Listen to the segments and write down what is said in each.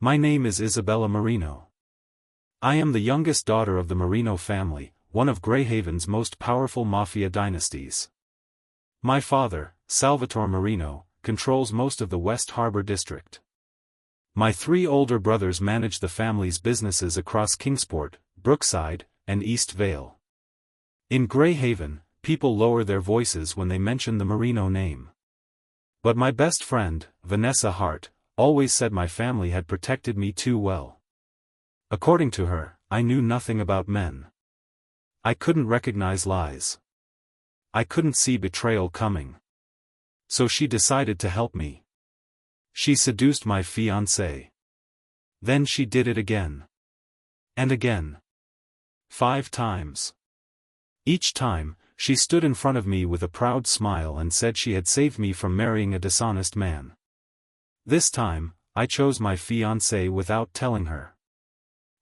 My name is Isabella Marino. I am the youngest daughter of the Marino family, one of Greyhaven's most powerful mafia dynasties. My father, Salvatore Marino, controls most of the West Harbor district. My three older brothers manage the family's businesses across Kingsport, Brookside, and East Vale. In Greyhaven, people lower their voices when they mention the Marino name. But my best friend, Vanessa Hart, always said my family had protected me too well. According to her, I knew nothing about men. I couldn't recognize lies. I couldn't see betrayal coming. So she decided to help me. She seduced my fiancé. Then she did it again. And again. 5 times. Each time, she stood in front of me with a proud smile and said she had saved me from marrying a dishonest man. This time, I chose my fiancé without telling her.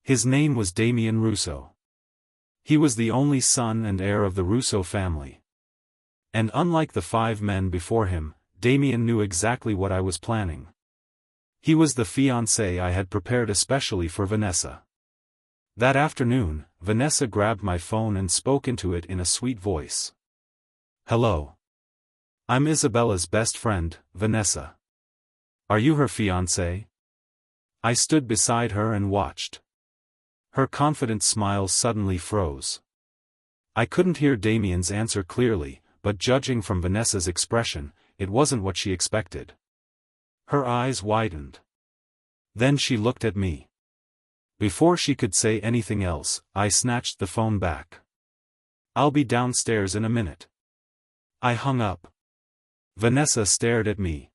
His name was Damien Russo. He was the only son and heir of the Russo family. And unlike the 5 men before him, Damien knew exactly what I was planning. He was the fiancé I had prepared especially for Vanessa. That afternoon, Vanessa grabbed my phone and spoke into it in a sweet voice. "Hello. I'm Isabella's best friend, Vanessa. Are you her fiancé?" I stood beside her and watched. Her confident smile suddenly froze. I couldn't hear Damien's answer clearly, but judging from Vanessa's expression, it wasn't what she expected. Her eyes widened. Then she looked at me. Before she could say anything else, I snatched the phone back. "I'll be downstairs in a minute." I hung up. Vanessa stared at me.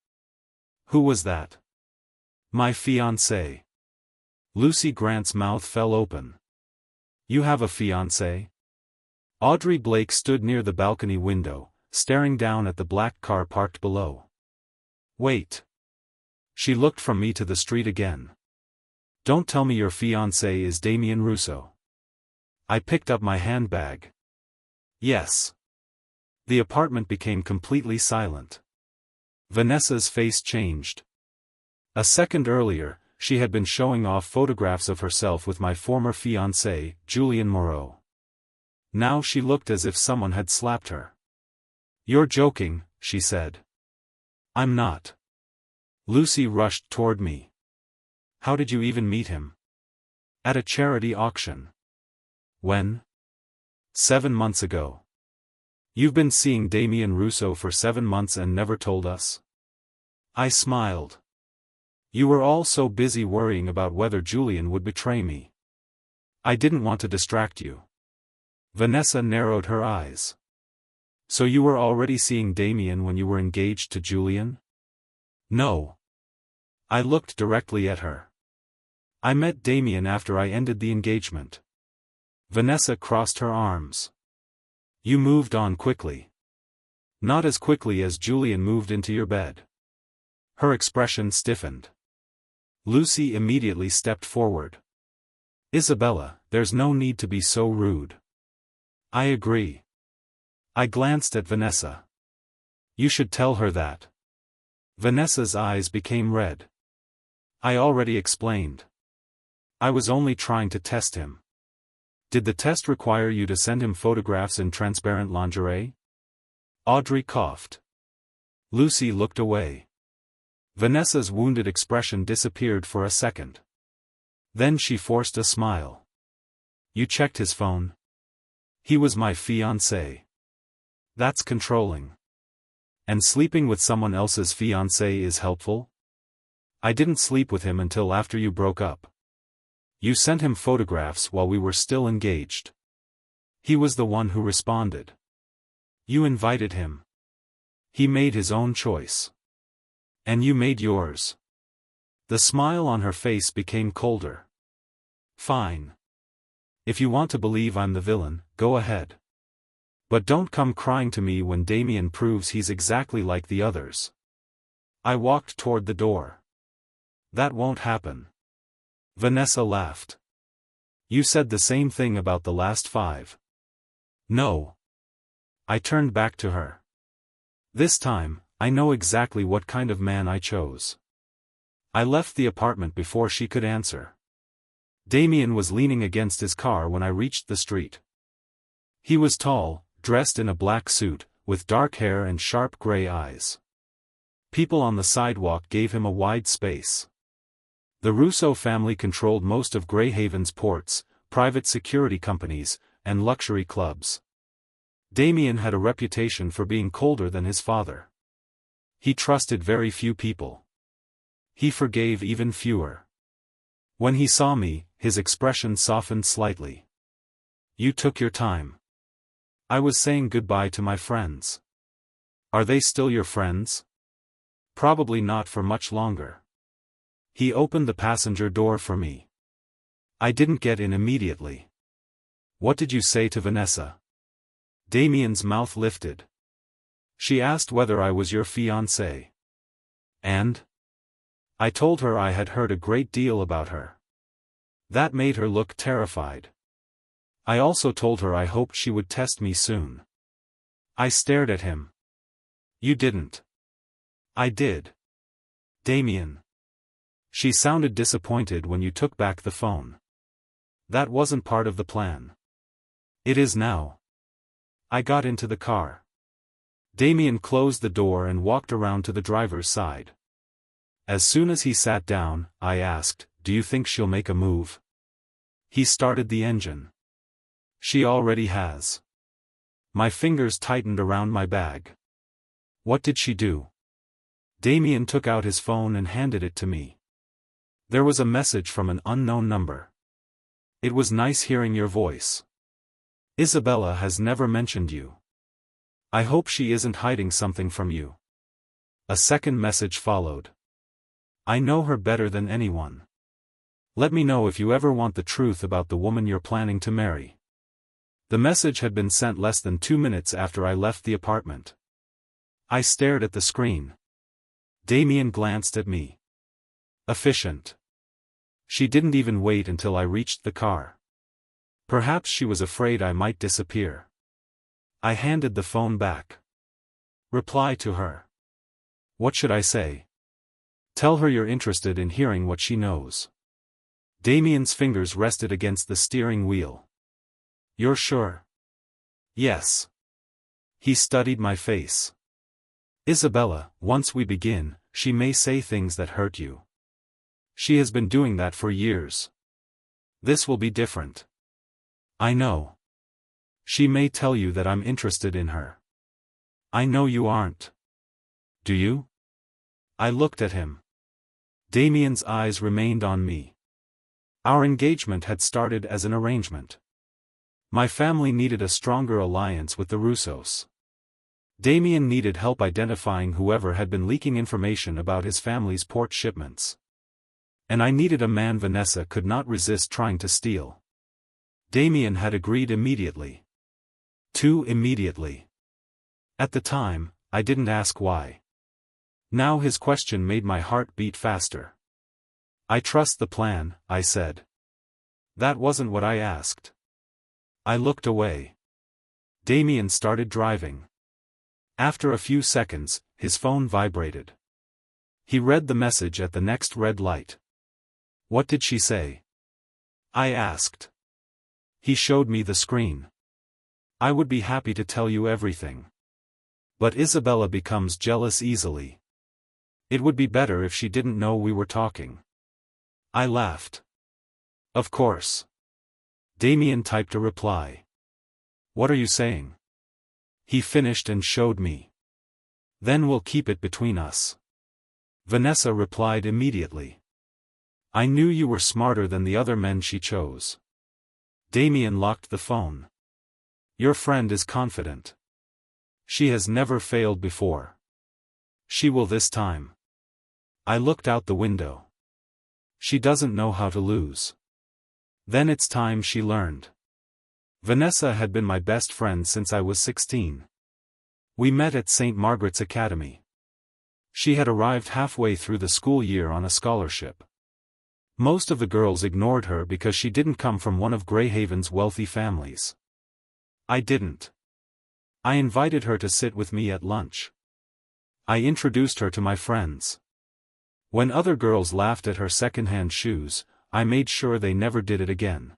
"Who was that?" "My fiancé." Lucy Grant's mouth fell open. "You have a fiancé?" Audrey Blake stood near the balcony window, staring down at the black car parked below. "Wait." She looked from me to the street again. "Don't tell me your fiancé is Damien Russo." I picked up my handbag. "Yes." The apartment became completely silent. Vanessa's face changed. A second earlier, she had been showing off photographs of herself with my former fiancé, Julian Moreau. Now she looked as if someone had slapped her. "You're joking," she said. "I'm not." Lucy rushed toward me. "How did you even meet him?" "At a charity auction." "When?" 7 months ago. "You've been seeing Damien Russo for 7 months and never told us?" I smiled. "You were all so busy worrying about whether Julian would betray me. I didn't want to distract you." Vanessa narrowed her eyes. "So you were already seeing Damien when you were engaged to Julian?" "No." I looked directly at her. "I met Damien after I ended the engagement." Vanessa crossed her arms. "You moved on quickly." "Not as quickly as Julian moved into your bed." Her expression stiffened. Lucy immediately stepped forward. "Isabella, there's no need to be so rude." "I agree." I glanced at Vanessa. "You should tell her that." Vanessa's eyes became red. "I already explained. I was only trying to test him." "Did the test require you to send him photographs in transparent lingerie?" Audrey coughed. Lucy looked away. Vanessa's wounded expression disappeared for a second. Then she forced a smile. "You checked his phone?" "He was my fiancé." "That's controlling." "And sleeping with someone else's fiancé is helpful?" "I didn't sleep with him until after you broke up. You sent him photographs while we were still engaged. He was the one who responded. You invited him. He made his own choice. And you made yours." The smile on her face became colder. "Fine. If you want to believe I'm the villain, go ahead. But don't come crying to me when Damien proves he's exactly like the others." I walked toward the door. "That won't happen." Vanessa laughed. "You said the same thing about the last 5. "No." I turned back to her. "This time, I know exactly what kind of man I chose. I left the apartment before she could answer. Damien was leaning against his car when I reached the street. He was tall, dressed in a black suit, with dark hair and sharp gray eyes. People on the sidewalk gave him a wide space. The Russo family controlled most of Greyhaven's ports, private security companies, and luxury clubs. Damien had a reputation for being colder than his father. He trusted very few people. He forgave even fewer. When he saw me, his expression softened slightly. You took your time. I was saying goodbye to my friends. Are they still your friends? Probably not for much longer. He opened the passenger door for me. I didn't get in immediately. What did you say to Vanessa? Damien's mouth lifted. She asked whether I was your fiancé. And? I told her I had heard a great deal about her. That made her look terrified. I also told her I hoped she would test me soon. I stared at him. You didn't. I did. Damien. She sounded disappointed when you took back the phone. That wasn't part of the plan. It is now. I got into the car. Damien closed the door and walked around to the driver's side. As soon as he sat down, I asked, "Do you think she'll make a move?" He started the engine. She already has. My fingers tightened around my bag. What did she do? Damien took out his phone and handed it to me. There was a message from an unknown number. It was nice hearing your voice. Isabella has never mentioned you. I hope she isn't hiding something from you. A second message followed. I know her better than anyone. Let me know if you ever want the truth about the woman you're planning to marry. The message had been sent less than 2 minutes after I left the apartment. I stared at the screen. Damien glanced at me. Efficient. She didn't even wait until I reached the car. Perhaps she was afraid I might disappear. I handed the phone back. Reply to her. What should I say? Tell her you're interested in hearing what she knows. Damien's fingers rested against the steering wheel. You're sure? Yes. He studied my face. Isabella, once we begin, she may say things that hurt you. She has been doing that for years. This will be different. I know. She may tell you that I'm interested in her. I know you aren't. Do you? I looked at him. Damien's eyes remained on me. Our engagement had started as an arrangement. My family needed a stronger alliance with the Russos. Damien needed help identifying whoever had been leaking information about his family's port shipments. And I needed a man Vanessa could not resist trying to steal. Damien had agreed immediately. Too immediately. At the time, I didn't ask why. Now his question made my heart beat faster. I trust the plan, I said. That wasn't what I asked. I looked away. Damien started driving. After a few seconds, his phone vibrated. He read the message at the next red light. What did she say? I asked. He showed me the screen. I would be happy to tell you everything. But Isabella becomes jealous easily. It would be better if she didn't know we were talking. I laughed. Of course. Damien typed a reply. What are you saying? He finished and showed me. Then we'll keep it between us. Vanessa replied immediately. I knew you were smarter than the other men she chose. Damien locked the phone. Your friend is confident. She has never failed before. She will this time. I looked out the window. She doesn't know how to lose. Then it's time she learned. Vanessa had been my best friend since I was 16. We met at St. Margaret's Academy. She had arrived halfway through the school year on a scholarship. Most of the girls ignored her because she didn't come from one of Greyhaven's wealthy families. I didn't. I invited her to sit with me at lunch. I introduced her to my friends. When other girls laughed at her second-hand shoes, I made sure they never did it again.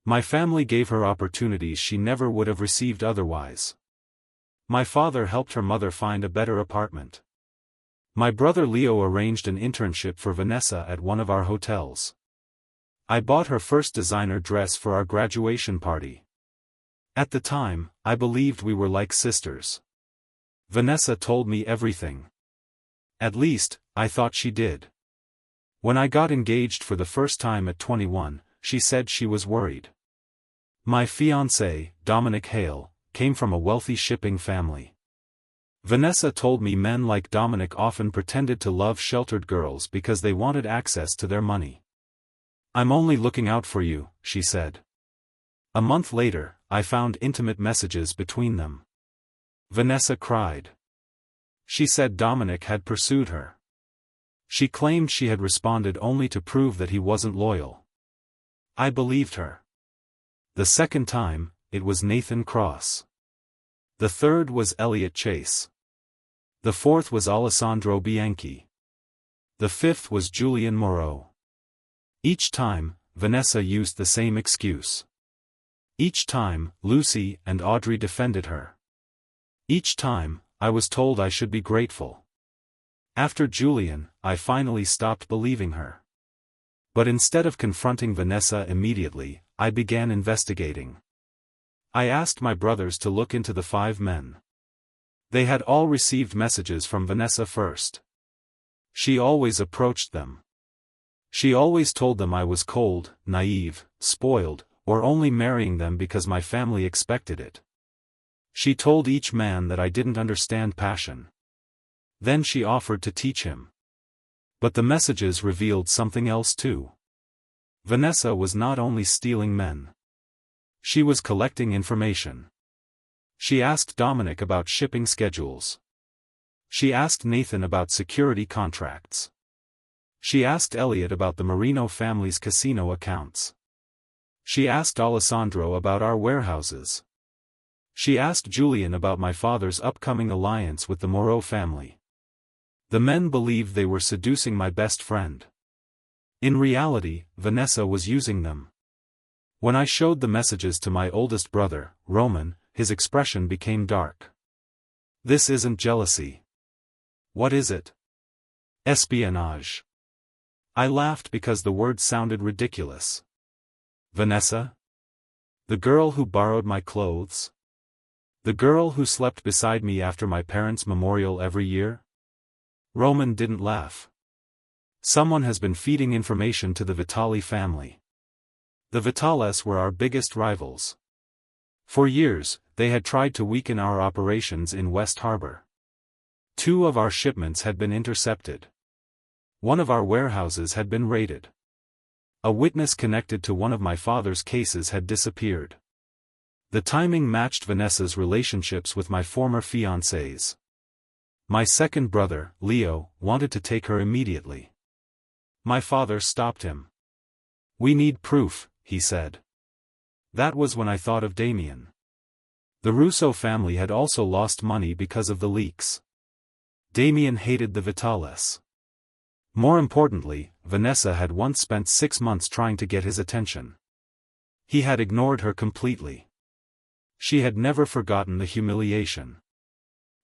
My family gave her opportunities she never would have received otherwise. My father helped her mother find a better apartment. My brother Leo arranged an internship for Vanessa at one of our hotels. I bought her first designer dress for our graduation party. At the time, I believed we were like sisters. Vanessa told me everything. At least, I thought she did. When I got engaged for the first time at 21, she said she was worried. My fiancé, Dominic Hale, came from a wealthy shipping family. Vanessa told me men like Dominic often pretended to love sheltered girls because they wanted access to their money. "I'm only looking out for you," she said. A month later, I found intimate messages between them. Vanessa cried. She said Dominic had pursued her. She claimed she had responded only to prove that he wasn't loyal. I believed her. The second time, it was Nathan Cross. The third was Elliot Chase. The fourth was Alessandro Bianchi. The fifth was Julian Moreau. Each time, Vanessa used the same excuse. Each time, Lucy and Audrey defended her. Each time, I was told I should be grateful. After Julian, I finally stopped believing her. But instead of confronting Vanessa immediately, I began investigating. I asked my brothers to look into the 5 men. They had all received messages from Vanessa first. She always approached them. She always told them I was cold, naive, spoiled, or only marrying them because my family expected it. She told each man that I didn't understand passion. Then she offered to teach him. But the messages revealed something else too. Vanessa was not only stealing men. She was collecting information. She asked Dominic about shipping schedules. She asked Nathan about security contracts. She asked Elliot about the Marino family's casino accounts. She asked Alessandro about our warehouses. She asked Julian about my father's upcoming alliance with the Moreau family. The men believed they were seducing my best friend. In reality, Vanessa was using them. When I showed the messages to my oldest brother, Roman, his expression became dark. "This isn't jealousy. What is it?" "Espionage." I laughed because the word sounded ridiculous. Vanessa? The girl who borrowed my clothes? The girl who slept beside me after my parents' memorial every year? Roman didn't laugh. Someone has been feeding information to the Vitali family. The Vitales were our biggest rivals. For years, they had tried to weaken our operations in West Harbor. 2 of our shipments had been intercepted. One of our warehouses had been raided. A witness connected to one of my father's cases had disappeared. The timing matched Vanessa's relationships with my former fiancés. My second brother, Leo, wanted to take her immediately. My father stopped him. "We need proof," he said. That was when I thought of Damien. The Russo family had also lost money because of the leaks. Damien hated the Vitales. More importantly, Vanessa had once spent 6 months trying to get his attention. He had ignored her completely. She had never forgotten the humiliation.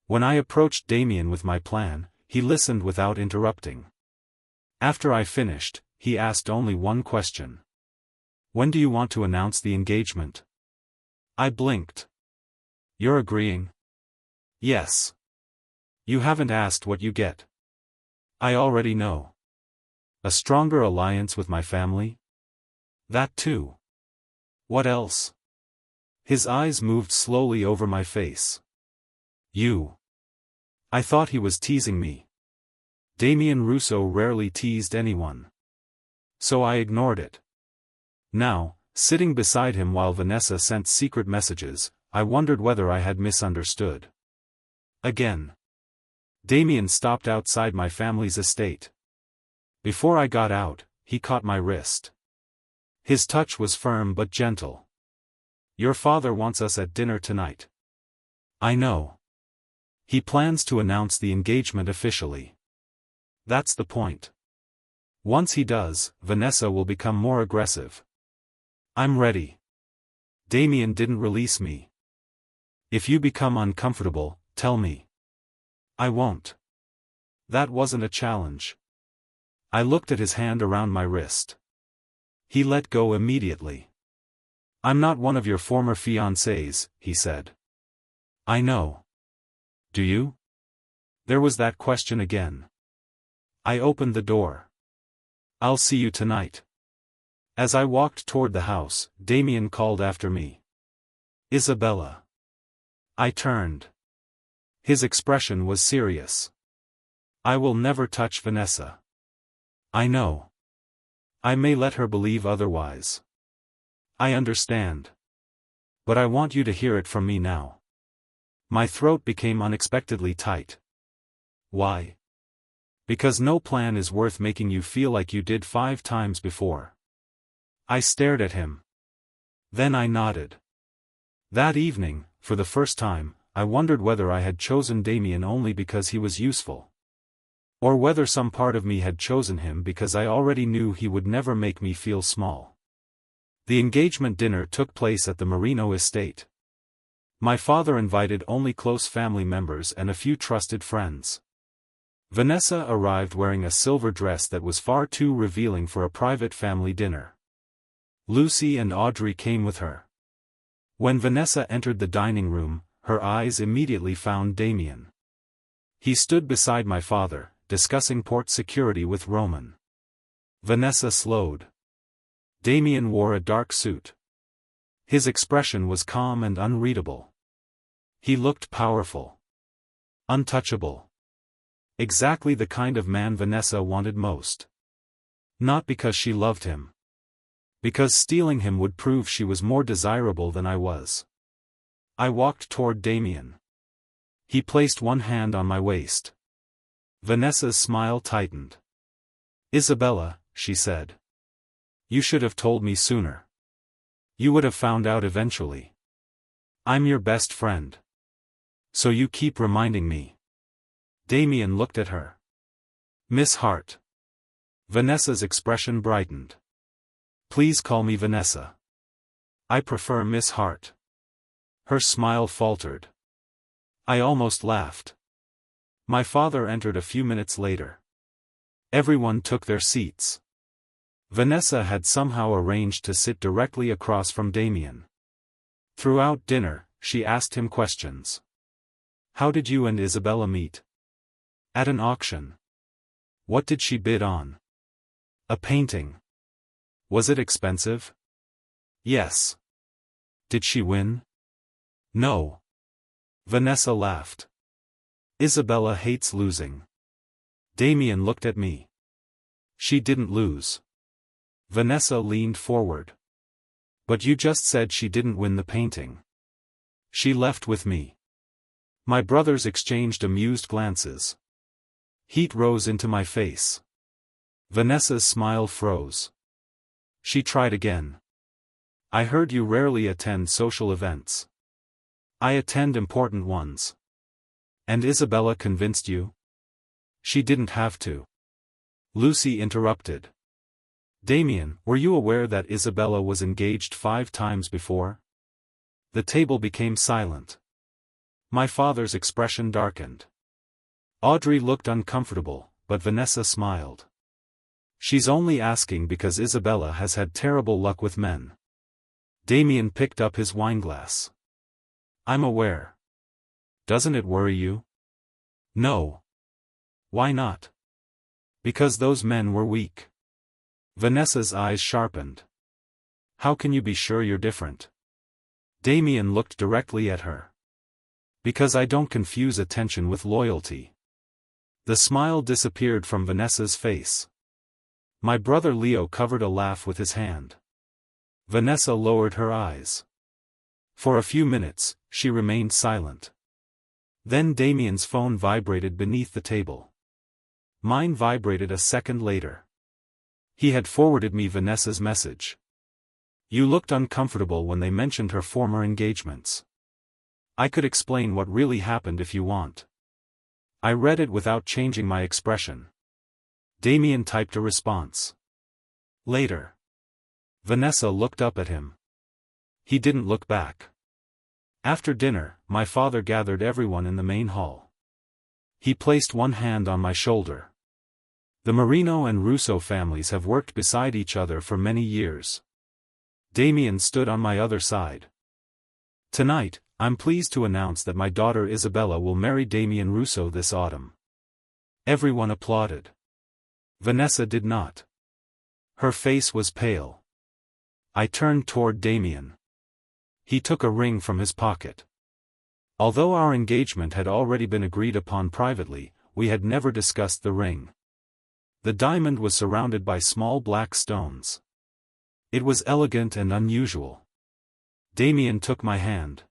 When I approached Damien with my plan, he listened without interrupting. After I finished, he asked only one question. "When do you want to announce the engagement?" I blinked. "You're agreeing?" "Yes." "You haven't asked what you get." "I already know." "A stronger alliance with my family?" "That too." "What else?" His eyes moved slowly over my face. "You." I thought he was teasing me. Damien Russo rarely teased anyone. So I ignored it. Now, sitting beside him while Vanessa sent secret messages, I wondered whether I had misunderstood. Again. Damien stopped outside my family's estate. Before I got out, he caught my wrist. His touch was firm but gentle. "Your father wants us at dinner tonight." "I know. He plans to announce the engagement officially." That's the point. Once he does, Vanessa will become more aggressive. I'm ready. Damien didn't release me. If you become uncomfortable, tell me. I won't. That wasn't a challenge. I looked at his hand around my wrist. He let go immediately. I'm not one of your former fiancés, he said. I know. Do you? There was that question again. I opened the door. I'll see you tonight. As I walked toward the house, Damien called after me. Isabella. I turned. His expression was serious. I will never touch Vanessa. I know. I may let her believe otherwise. I understand. But I want you to hear it from me now. My throat became unexpectedly tight. Why? Because no plan is worth making you feel like you did 5 times before. I stared at him. Then I nodded. That evening, for the first time, I wondered whether I had chosen Damien only because he was useful. Or whether some part of me had chosen him because I already knew he would never make me feel small. The engagement dinner took place at the Marino estate. My father invited only close family members and a few trusted friends. Vanessa arrived wearing a silver dress that was far too revealing for a private family dinner. Lucy and Audrey came with her. When Vanessa entered the dining room, her eyes immediately found Damien. He stood beside my father, discussing port security with Roman. Vanessa slowed. Damien wore a dark suit. His expression was calm and unreadable. He looked powerful. Untouchable. Exactly the kind of man Vanessa wanted most. Not because she loved him. Because stealing him would prove she was more desirable than I was. I walked toward Damien. He placed one hand on my waist. Vanessa's smile tightened. Isabella, she said. You should have told me sooner. You would have found out eventually. I'm your best friend. So you keep reminding me. Damien looked at her. Miss Hart. Vanessa's expression brightened. Please call me Vanessa. I prefer Miss Hart. Her smile faltered. I almost laughed. My father entered a few minutes later. Everyone took their seats. Vanessa had somehow arranged to sit directly across from Damien. Throughout dinner, she asked him questions. How did you and Isabella meet? At an auction. What did she bid on? A painting. Was it expensive? Yes. Did she win? No. Vanessa laughed. Isabella hates losing. Damien looked at me. She didn't lose. Vanessa leaned forward. But you just said she didn't win the painting. She left with me. My brothers exchanged amused glances. Heat rose into my face. Vanessa's smile froze. She tried again. I heard you rarely attend social events. I attend important ones. And Isabella convinced you? She didn't have to. Lucy interrupted. Damien, were you aware that Isabella was engaged 5 times before? The table became silent. My father's expression darkened. Audrey looked uncomfortable, but Vanessa smiled. She's only asking because Isabella has had terrible luck with men. Damien picked up his wineglass. I'm aware. Doesn't it worry you? No. Why not? Because those men were weak. Vanessa's eyes sharpened. How can you be sure you're different? Damien looked directly at her. Because I don't confuse attention with loyalty. The smile disappeared from Vanessa's face. My brother Leo covered a laugh with his hand. Vanessa lowered her eyes. For a few minutes, she remained silent. Then Damien's phone vibrated beneath the table. Mine vibrated a second later. He had forwarded me Vanessa's message. You looked uncomfortable when they mentioned her former engagements. I could explain what really happened if you want. I read it without changing my expression. Damien typed a response. Later. Vanessa looked up at him. He didn't look back. After dinner, my father gathered everyone in the main hall. He placed one hand on my shoulder. The Marino and Russo families have worked beside each other for many years. Damien stood on my other side. Tonight, I'm pleased to announce that my daughter Isabella will marry Damien Russo this autumn. Everyone applauded. Vanessa did not. Her face was pale. I turned toward Damien. He took a ring from his pocket. Although our engagement had already been agreed upon privately, we had never discussed the ring. The diamond was surrounded by small black stones. It was elegant and unusual. Damien took my hand.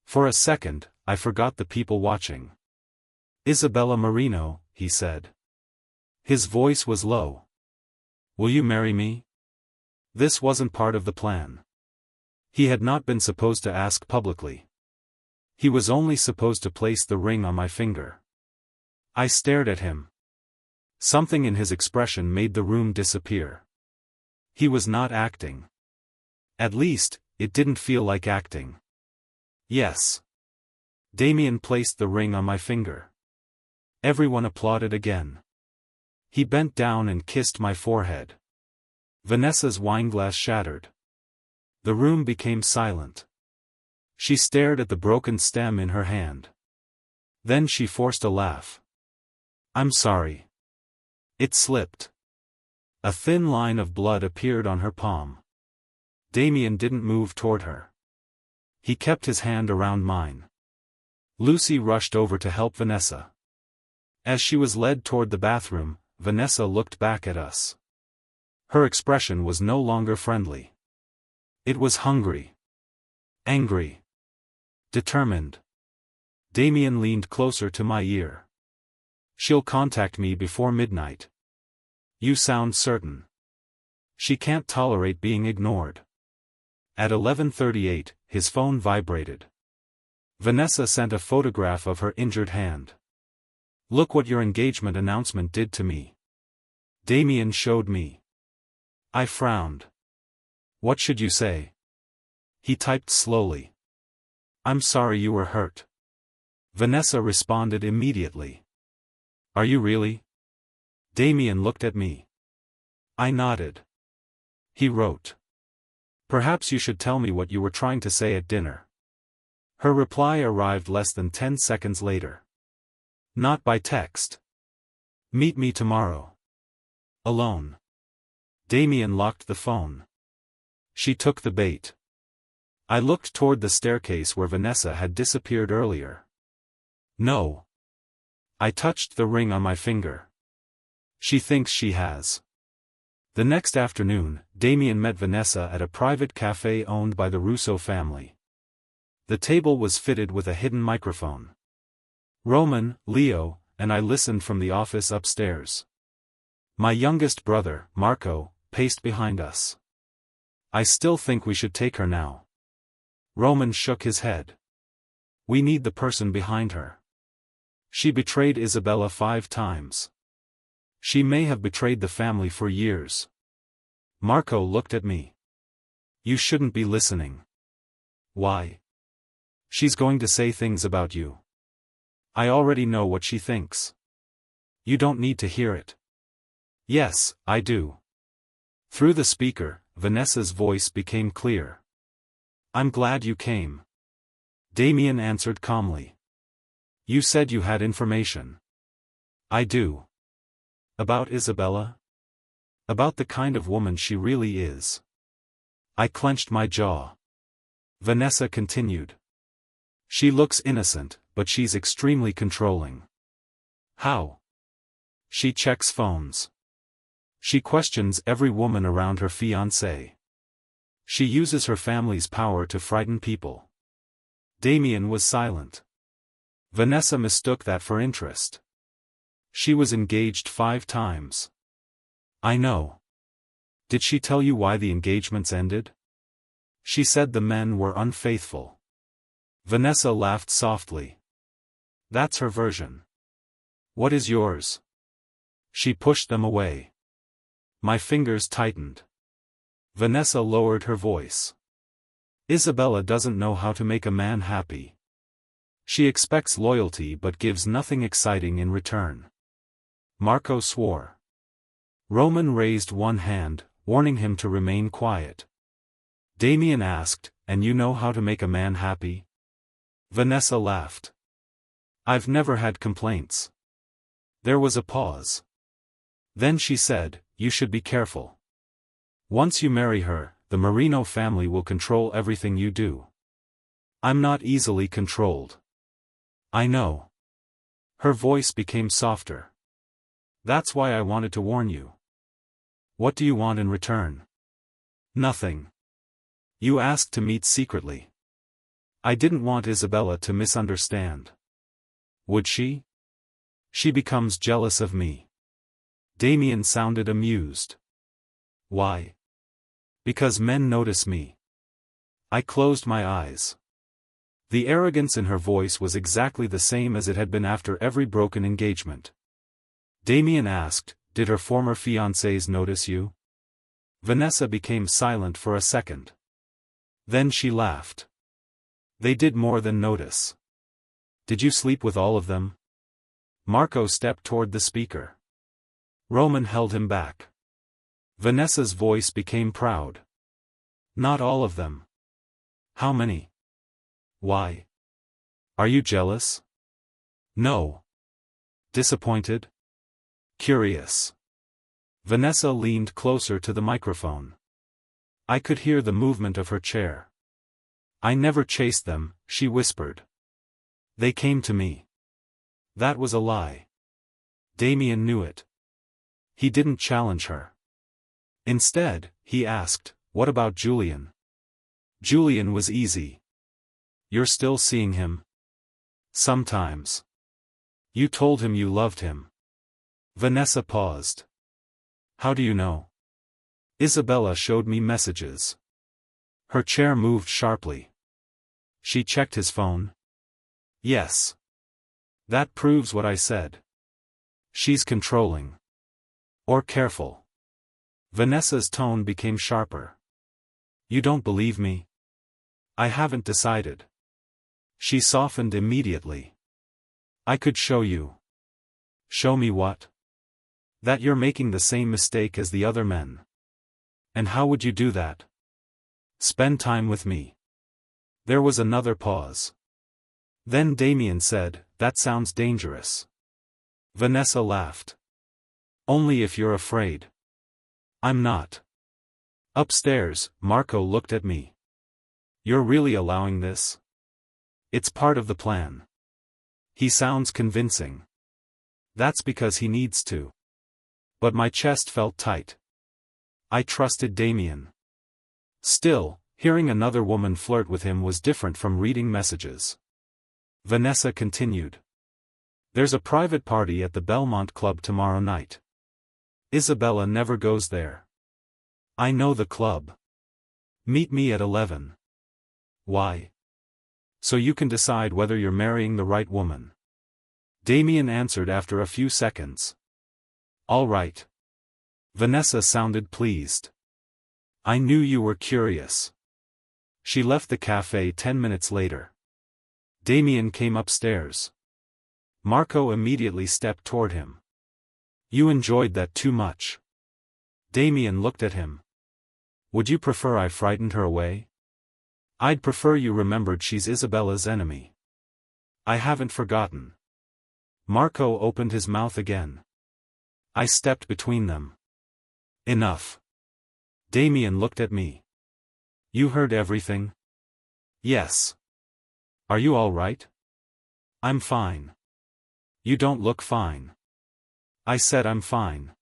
For a second, I forgot the people watching. Isabella Marino, he said. His voice was low. Will you marry me? This wasn't part of the plan. He had not been supposed to ask publicly. He was only supposed to place the ring on my finger. I stared at him. Something in his expression made the room disappear. He was not acting. At least, it didn't feel like acting. Yes. Damien placed the ring on my finger. Everyone applauded again. He bent down and kissed my forehead. Vanessa's wineglass shattered. The room became silent. She stared at the broken stem in her hand. Then she forced a laugh. I'm sorry. It slipped. A thin line of blood appeared on her palm. Damien didn't move toward her. He kept his hand around mine. Lucy rushed over to help Vanessa. As she was led toward the bathroom, Vanessa looked back at us. Her expression was no longer friendly. It was hungry. Angry. Determined. Damien leaned closer to my ear. She'll contact me before midnight. You sound certain. She can't tolerate being ignored. At 11:38, his phone vibrated. Vanessa sent a photograph of her injured hand. Look what your engagement announcement did to me. Damien showed me. I frowned. What should you say? He typed slowly. I'm sorry you were hurt. Vanessa responded immediately. Are you really? Damien looked at me. I nodded. He wrote. Perhaps you should tell me what you were trying to say at dinner. Her reply arrived less than 10 seconds later. Not by text. Meet me tomorrow. Alone. Damien locked the phone. She took the bait. I looked toward the staircase where Vanessa had disappeared earlier. No. I touched the ring on my finger. She thinks she has. The next afternoon, Damien met Vanessa at a private cafe owned by the Russo family. The table was fitted with a hidden microphone. Roman, Leo, and I listened from the office upstairs. My youngest brother, Marco, paced behind us. I still think we should take her now. Roman shook his head. We need the person behind her. She betrayed Isabella 5 times. She may have betrayed the family for years. Marco looked at me. You shouldn't be listening. Why? She's going to say things about you. I already know what she thinks. You don't need to hear it. Yes, I do. Through the speaker, Vanessa's voice became clear. I'm glad you came. Damien answered calmly. You said you had information. I do. About Isabella? About the kind of woman she really is. I clenched my jaw. Vanessa continued. She looks innocent, but she's extremely controlling. How? She checks phones. She questions every woman around her fiancé. She uses her family's power to frighten people. Damien was silent. Vanessa mistook that for interest. She was engaged 5 times. I know. Did she tell you why the engagements ended? She said the men were unfaithful. Vanessa laughed softly. That's her version. What is yours? She pushed them away. My fingers tightened. Vanessa lowered her voice. Isabella doesn't know how to make a man happy. She expects loyalty but gives nothing exciting in return. Marco swore. Roman raised one hand, warning him to remain quiet. Damien asked, "And you know how to make a man happy?" Vanessa laughed. "I've never had complaints." There was a pause. Then she said, "You should be careful. Once you marry her, the Marino family will control everything you do." "I'm not easily controlled." "I know." Her voice became softer. "That's why I wanted to warn you." "What do you want in return?" "Nothing. You asked to meet secretly." "I didn't want Isabella to misunderstand." "Would she?" "She becomes jealous of me." Damien sounded amused. "Why?" "Because men notice me." I closed my eyes. The arrogance in her voice was exactly the same as it had been after every broken engagement. Damien asked, "Did her former fiancés notice you?" Vanessa became silent for a second. Then she laughed. "They did more than notice." "Did you sleep with all of them?" Marco stepped toward the speaker. Roman held him back. Vanessa's voice became proud. "Not all of them." "How many?" "Why? Are you jealous?" "No." "Disappointed?" "Curious." Vanessa leaned closer to the microphone. I could hear the movement of her chair. "I never chased them," she whispered. "They came to me." That was a lie. Damien knew it. He didn't challenge her. Instead, he asked, "What about Julian?" "Julian was easy." "You're still seeing him?" "Sometimes." "You told him you loved him." Vanessa paused. "How do you know?" "Isabella showed me messages." Her chair moved sharply. "She checked his phone?" "Yes." "That proves what I said." "She's controlling." "Or careful." Vanessa's tone became sharper. "You don't believe me?" "I haven't decided." She softened immediately. "I could show you." "Show me what?" "That you're making the same mistake as the other men." "And how would you do that?" "Spend time with me." There was another pause. Then Damien said, "That sounds dangerous." Vanessa laughed. "Only if you're afraid." "I'm not." Upstairs, Marco looked at me. "You're really allowing this?" "It's part of the plan." "He sounds convincing." "That's because he needs to." But my chest felt tight. I trusted Damien. Still, hearing another woman flirt with him was different from reading messages. Vanessa continued. "There's a private party at the Belmont Club tomorrow night. Isabella never goes there." "I know the club." "Meet me at 11. "Why?" "So you can decide whether you're marrying the right woman." Damien answered after a few seconds. "All right." Vanessa sounded pleased. "I knew you were curious." She left the cafe 10 minutes later. Damien came upstairs. Marco immediately stepped toward him. "You enjoyed that too much." Damien looked at him. "Would you prefer I frightened her away?" "I'd prefer you remembered she's Isabella's enemy." "I haven't forgotten." Marco opened his mouth again. I stepped between them. "Enough." Damien looked at me. "You heard everything?" "Yes." "Are you all right?" "I'm fine." "You don't look fine." I said I'm fine.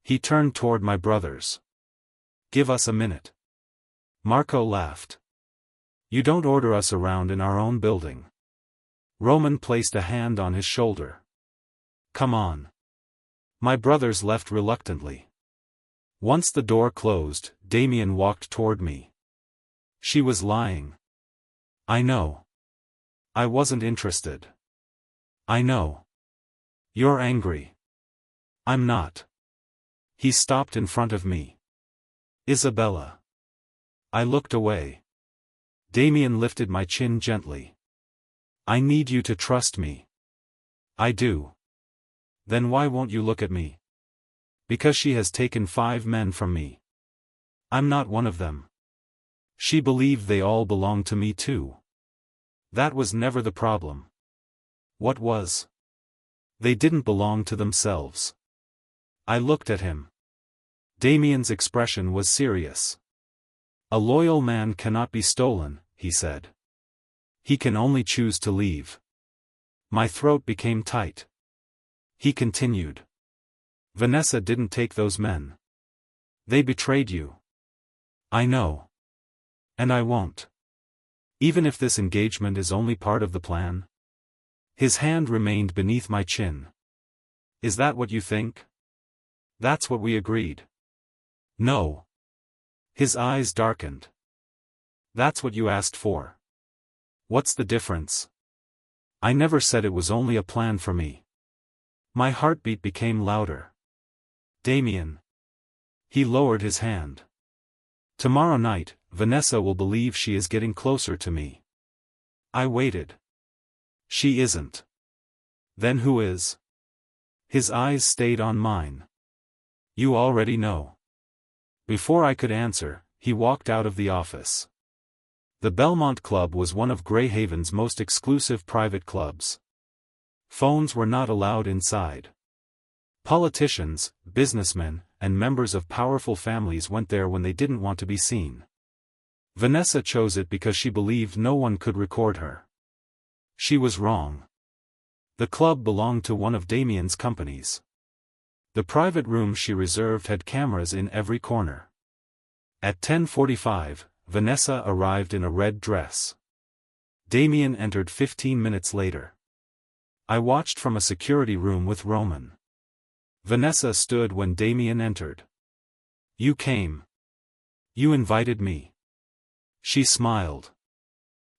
He turned toward my brothers. "Give us a minute." Marco laughed. "You don't order us around in our own building." Roman placed a hand on his shoulder. "Come on." My brothers left reluctantly. Once the door closed, Damien walked toward me. "She was lying." "I know." "I wasn't interested." "I know." "You're angry." I'm not. He stopped in front of me. Isabella. I looked away. Damien lifted my chin gently. I need you to trust me. I do. Then why won't you look at me? Because she has taken 5 men from me. I'm not one of them. She believed they all belonged to me too. That was never the problem. What was? They didn't belong to themselves. I looked at him. Damien's expression was serious. A loyal man cannot be stolen, he said. He can only choose to leave. My throat became tight. He continued. Vanessa didn't take those men. They betrayed you. I know. And I won't. Even if this engagement is only part of the plan. His hand remained beneath my chin. Is that what you think? That's what we agreed. No. His eyes darkened. That's what you asked for. What's the difference? I never said it was only a plan for me. My heartbeat became louder. Damien. He lowered his hand. Tomorrow night, Vanessa will believe she is getting closer to me. I waited. She isn't. Then who is? His eyes stayed on mine. You already know. Before I could answer, he walked out of the office. The Belmont Club was one of Greyhaven's most exclusive private clubs. Phones were not allowed inside. Politicians, businessmen, and members of powerful families went there when they didn't want to be seen. Vanessa chose it because she believed no one could record her. She was wrong. The club belonged to one of Damien's companies. The private room she reserved had cameras in every corner. At 10:45, Vanessa arrived in a red dress. Damien entered 15 minutes later. I watched from a security room with Roman. Vanessa stood when Damien entered. You came. You invited me. She smiled.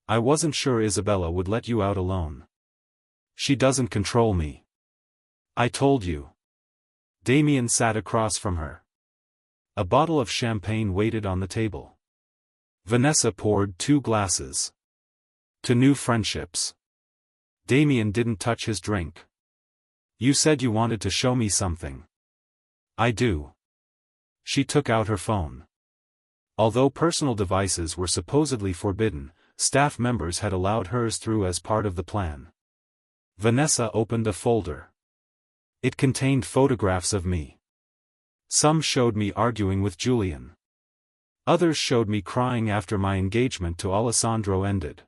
I wasn't sure Isabella would let you out alone. She doesn't control me. I told you. Damien sat across from her. A bottle of champagne waited on the table. Vanessa poured 2 glasses. To new friendships. Damien didn't touch his drink. You said you wanted to show me something. I do. She took out her phone. Although personal devices were supposedly forbidden, staff members had allowed hers through as part of the plan. Vanessa opened a folder. It contained photographs of me. Some showed me arguing with Julian. Others showed me crying after my engagement to Alessandro ended.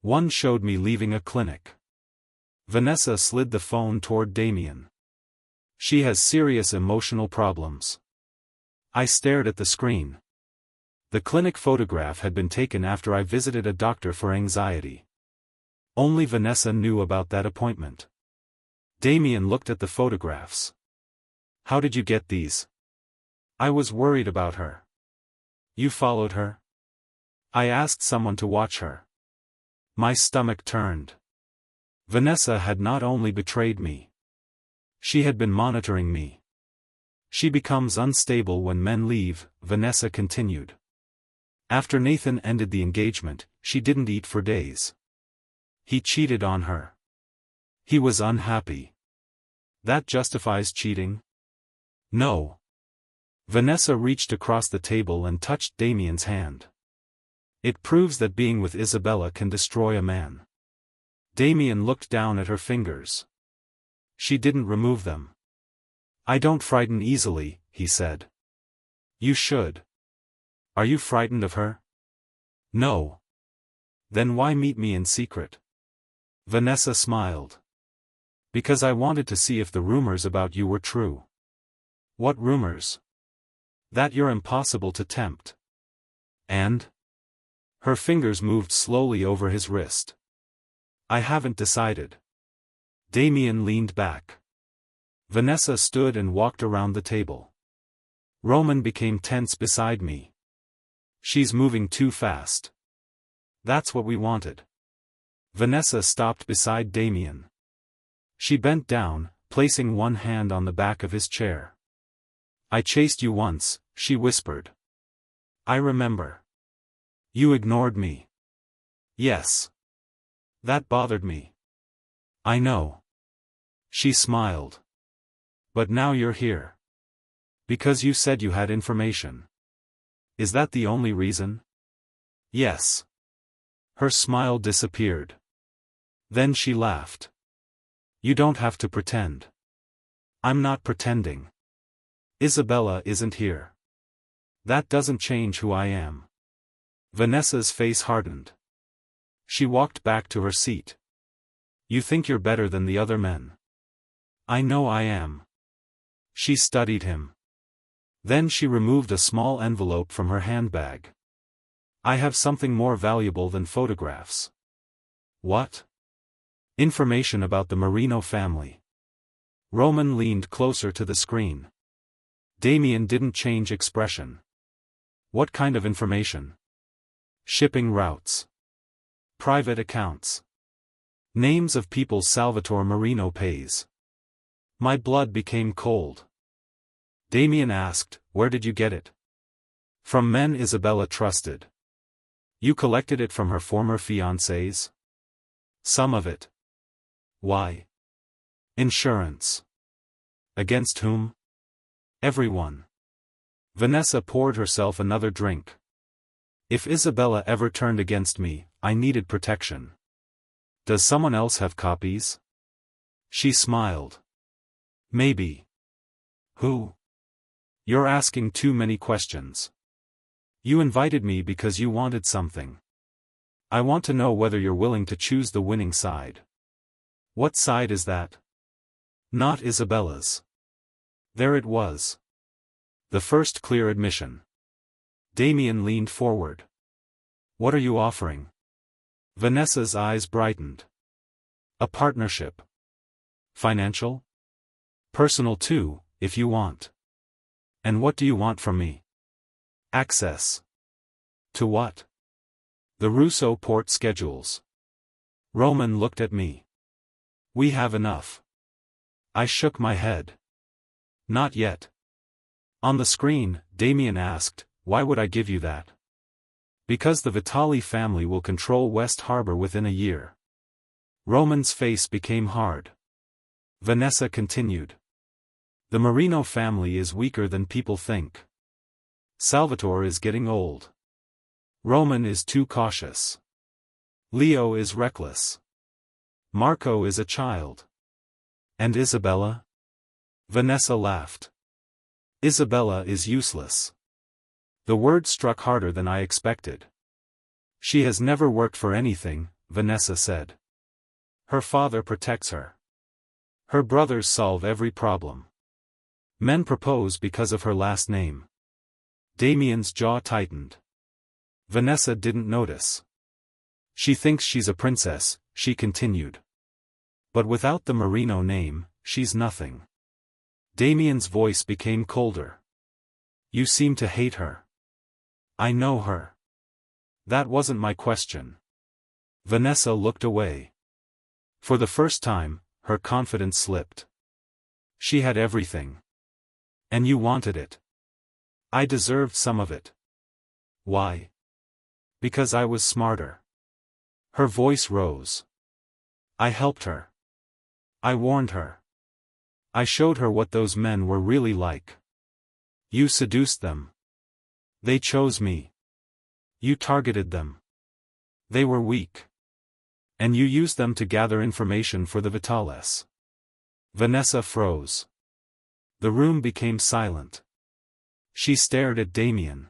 One showed me leaving a clinic. Vanessa slid the phone toward Damien. She has serious emotional problems. I stared at the screen. The clinic photograph had been taken after I visited a doctor for anxiety. Only Vanessa knew about that appointment. Damien looked at the photographs. How did you get these? I was worried about her. You followed her? I asked someone to watch her. My stomach turned. Vanessa had not only betrayed me. She had been monitoring me. She becomes unstable when men leave, Vanessa continued. After Nathan ended the engagement, she didn't eat for days. He cheated on her. He was unhappy. That justifies cheating? No. Vanessa reached across the table and touched Damien's hand. It proves that being with Isabella can destroy a man. Damien looked down at her fingers. She didn't remove them. I don't frighten easily, he said. You should. Are you frightened of her? No. Then why meet me in secret? Vanessa smiled. Because I wanted to see if the rumors about you were true. What rumors? That you're impossible to tempt. And? Her fingers moved slowly over his wrist. I haven't decided. Damien leaned back. Vanessa stood and walked around the table. Roman became tense beside me. She's moving too fast. That's what we wanted. Vanessa stopped beside Damien. She bent down, placing one hand on the back of his chair. I chased you once, she whispered. I remember. You ignored me. Yes. That bothered me. I know. She smiled. But now you're here. Because you said you had information. Is that the only reason? Yes. Her smile disappeared. Then she laughed. You don't have to pretend. I'm not pretending. Isabella isn't here. That doesn't change who I am. Vanessa's face hardened. She walked back to her seat. You think you're better than the other men. I know I am. She studied him. Then she removed a small envelope from her handbag. I have something more valuable than photographs. What? Information about the Marino family. Roman leaned closer to the screen. Damien didn't change expression. What kind of information? Shipping routes. Private accounts. Names of people Salvatore Marino pays. My blood became cold. Damien asked, where did you get it? From men Isabella trusted. You collected it from her former fiancés? Some of it. Why? Insurance. Against whom? Everyone. Vanessa poured herself another drink. If Isabella ever turned against me, I needed protection. Does someone else have copies? She smiled. Maybe. Who? You're asking too many questions. You invited me because you wanted something. I want to know whether you're willing to choose the winning side. What side is that? Not Isabella's. There it was. The first clear admission. Damien leaned forward. What are you offering? Vanessa's eyes brightened. A partnership. Financial? Personal too, if you want. And what do you want from me? Access. To what? The Russo port schedules. Roman looked at me. We have enough. I shook my head. Not yet. On the screen, Damien asked, why would I give you that? Because the Vitali family will control West Harbor within a year. Roman's face became hard. Vanessa continued. The Marino family is weaker than people think. Salvatore is getting old. Roman is too cautious. Leo is reckless. Marco is a child. And Isabella? Vanessa laughed. Isabella is useless. The word struck harder than I expected. She has never worked for anything, Vanessa said. Her father protects her. Her brothers solve every problem. Men propose because of her last name. Damien's jaw tightened. Vanessa didn't notice. She thinks she's a princess, she continued. But without the Marino name, she's nothing. Damien's voice became colder. You seem to hate her. I know her. That wasn't my question. Vanessa looked away. For the first time, her confidence slipped. She had everything. And you wanted it. I deserved some of it. Why? Because I was smarter. Her voice rose. I helped her. I warned her. I showed her what those men were really like. You seduced them. They chose me. You targeted them. They were weak. And you used them to gather information for the Vitales. Vanessa froze. The room became silent. She stared at Damien.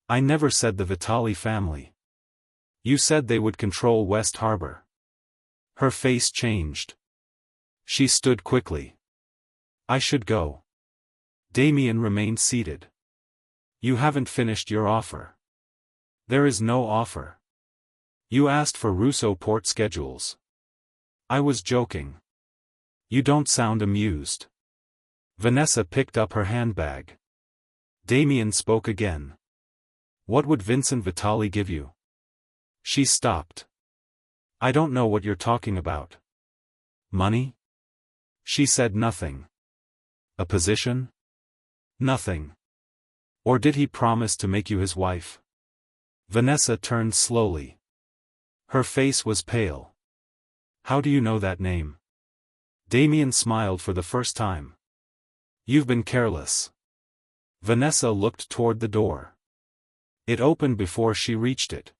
I never said the Vitali family. You said they would control West Harbor. Her face changed. She stood quickly. I should go. Damien remained seated. You haven't finished your offer. There is no offer. You asked for Russo port schedules. I was joking. You don't sound amused. Vanessa picked up her handbag. Damien spoke again. What would Vincent Vitali give you? She stopped. I don't know what you're talking about. Money? She said nothing. A position? Nothing. Or did he promise to make you his wife? Vanessa turned slowly. Her face was pale. How do you know that name? Damien smiled for the first time. You've been careless. Vanessa looked toward the door. It opened before she reached it.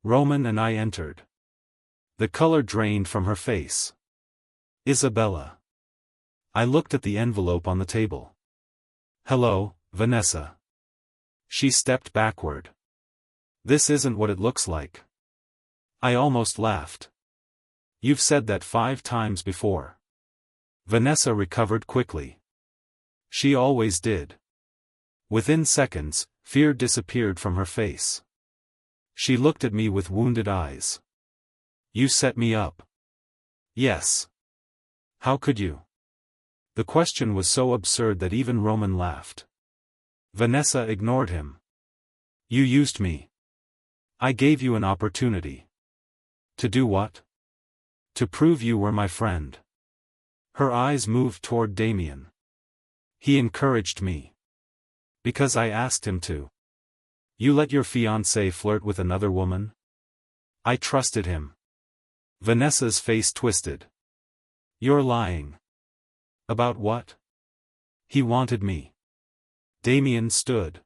Roman and I entered. The color drained from her face. Isabella. I looked at the envelope on the table. Hello, Vanessa. She stepped backward. This isn't what it looks like. I almost laughed. You've said that 5 times before. Vanessa recovered quickly. She always did. Within seconds, fear disappeared from her face. She looked at me with wounded eyes. You set me up. Yes. How could you? The question was so absurd that even Roman laughed. Vanessa ignored him. You used me. I gave you an opportunity. To do what? To prove you were my friend. Her eyes moved toward Damien. He encouraged me. Because I asked him to. You let your fiancé flirt with another woman? I trusted him. Vanessa's face twisted. You're lying. About what? He wanted me. Damien stood.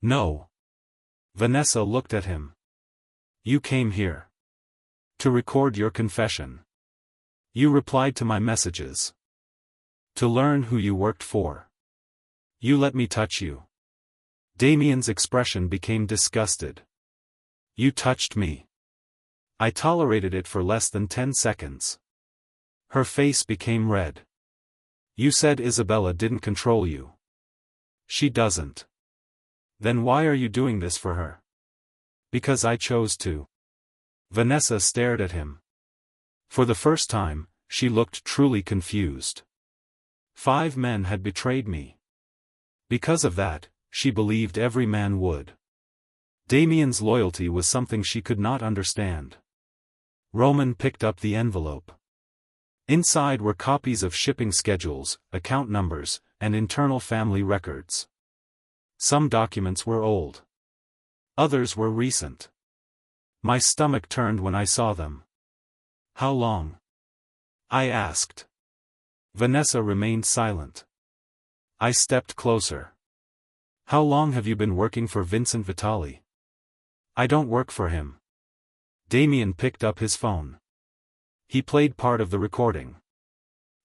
No. Vanessa looked at him. You came here. To record your confession. You replied to my messages. To learn who you worked for. You let me touch you. Damien's expression became disgusted. You touched me. I tolerated it for less than 10 seconds. Her face became red. You said Isabella didn't control you. She doesn't. Then why are you doing this for her? Because I chose to. Vanessa stared at him. For the first time, she looked truly confused. 5 men had betrayed me. Because of that, she believed every man would. Damien's loyalty was something she could not understand. Roman picked up the envelope. Inside were copies of shipping schedules, account numbers, and internal family records. Some documents were old. Others were recent. My stomach turned when I saw them. How long? I asked. Vanessa remained silent. I stepped closer. How long have you been working for Vincent Vitali? I don't work for him. Damien picked up his phone. He played part of the recording.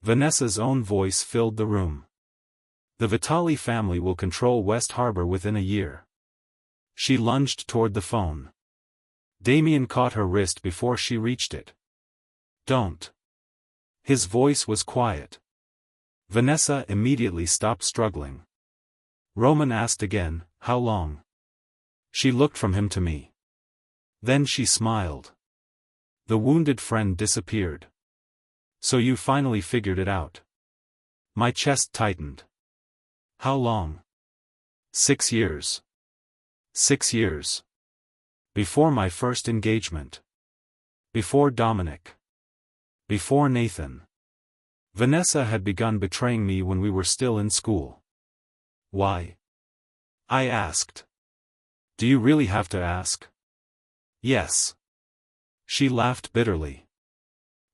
Vanessa's own voice filled the room. The Vitali family will control West Harbor within a year. She lunged toward the phone. Damien caught her wrist before she reached it. Don't. His voice was quiet. Vanessa immediately stopped struggling. Roman asked again, how long? She looked from him to me. Then she smiled. The wounded friend disappeared. So you finally figured it out. My chest tightened. How long? 6 years. 6 years. Before my first engagement. Before Dominic. Before Nathan. Vanessa had begun betraying me when we were still in school. Why? I asked. Do you really have to ask? Yes. She laughed bitterly.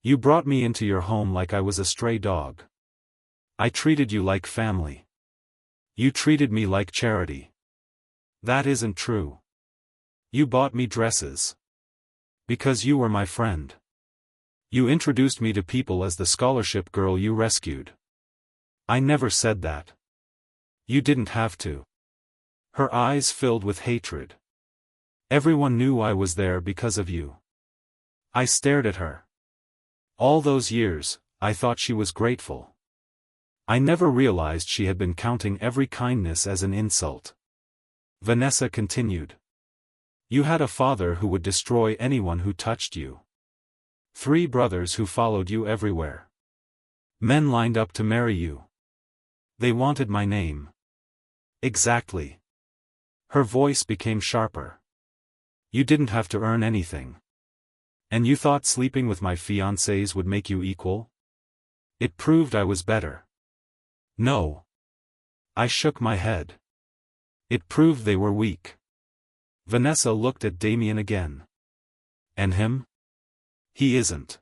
You brought me into your home like I was a stray dog. I treated you like family. You treated me like charity. That isn't true. You bought me dresses. Because you were my friend. You introduced me to people as the scholarship girl you rescued. I never said that. You didn't have to. Her eyes filled with hatred. Everyone knew I was there because of you. I stared at her. All those years, I thought she was grateful. I never realized she had been counting every kindness as an insult. Vanessa continued. You had a father who would destroy anyone who touched you. 3 brothers who followed you everywhere. Men lined up to marry you. They wanted my name. Exactly. Her voice became sharper. You didn't have to earn anything. And you thought sleeping with my fiancés would make you equal? It proved I was better. No. I shook my head. It proved they were weak. Vanessa looked at Damien again. And him? He isn't.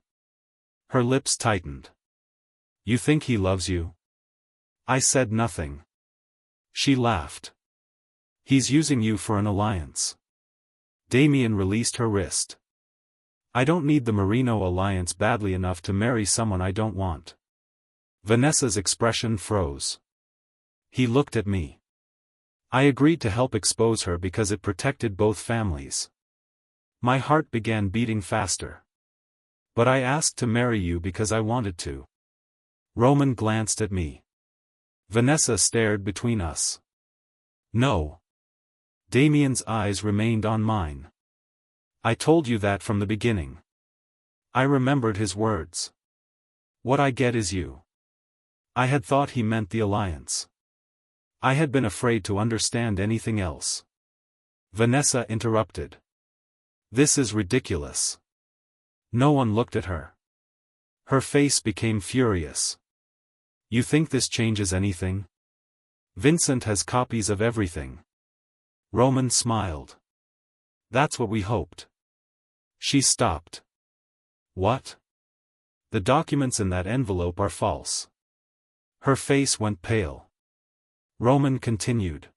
Her lips tightened. You think he loves you? I said nothing. She laughed. He's using you for an alliance. Damien released her wrist. I don't need the Marino alliance badly enough to marry someone I don't want. Vanessa's expression froze. He looked at me. I agreed to help expose her because it protected both families. My heart began beating faster. But I asked to marry you because I wanted to. Roman glanced at me. Vanessa stared between us. No. Damien's eyes remained on mine. I told you that from the beginning. I remembered his words. What I get is you. I had thought he meant the alliance. I had been afraid to understand anything else. Vanessa interrupted. This is ridiculous. No one looked at her. Her face became furious. You think this changes anything? Vincent has copies of everything. Roman smiled. That's what we hoped. She stopped. What? The documents in that envelope are false. Her face went pale. Roman continued.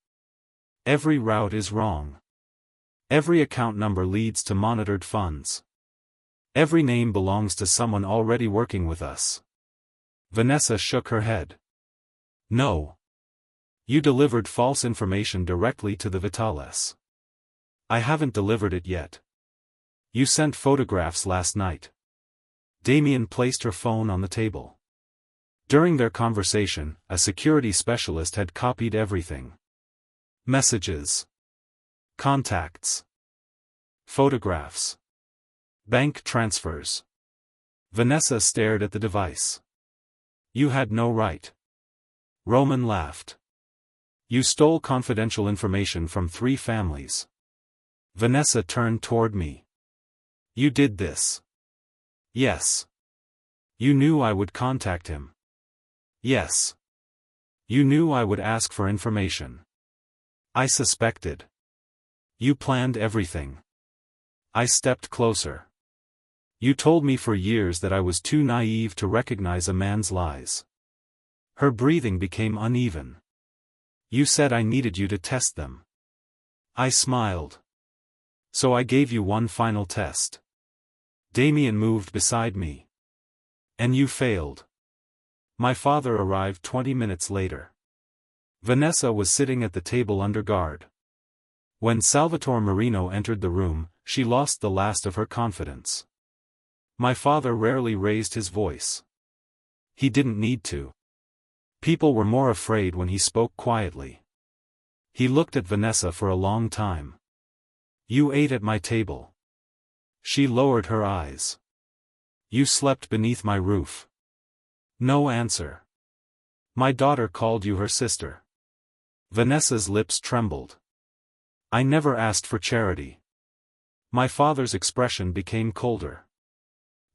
Every route is wrong. Every account number leads to monitored funds. Every name belongs to someone already working with us. Vanessa shook her head. No. You delivered false information directly to the Vitales. I haven't delivered it yet. You sent photographs last night. Damien placed her phone on the table. During their conversation, a security specialist had copied everything. Messages. Contacts. Photographs. Bank transfers. Vanessa stared at the device. You had no right. Roman laughed. You stole confidential information from 3 families. Vanessa turned toward me. You did this. Yes. You knew I would contact him. Yes. You knew I would ask for information. I suspected. You planned everything. I stepped closer. You told me for years that I was too naive to recognize a man's lies. Her breathing became uneven. You said I needed you to test them. I smiled. So I gave you one final test. Damien moved beside me. And you failed. My father arrived 20 minutes later. Vanessa was sitting at the table under guard. When Salvatore Marino entered the room, she lost the last of her confidence. My father rarely raised his voice. He didn't need to. People were more afraid when he spoke quietly. He looked at Vanessa for a long time. You ate at my table. She lowered her eyes. You slept beneath my roof. No answer. My daughter called you her sister. Vanessa's lips trembled. I never asked for charity. My father's expression became colder.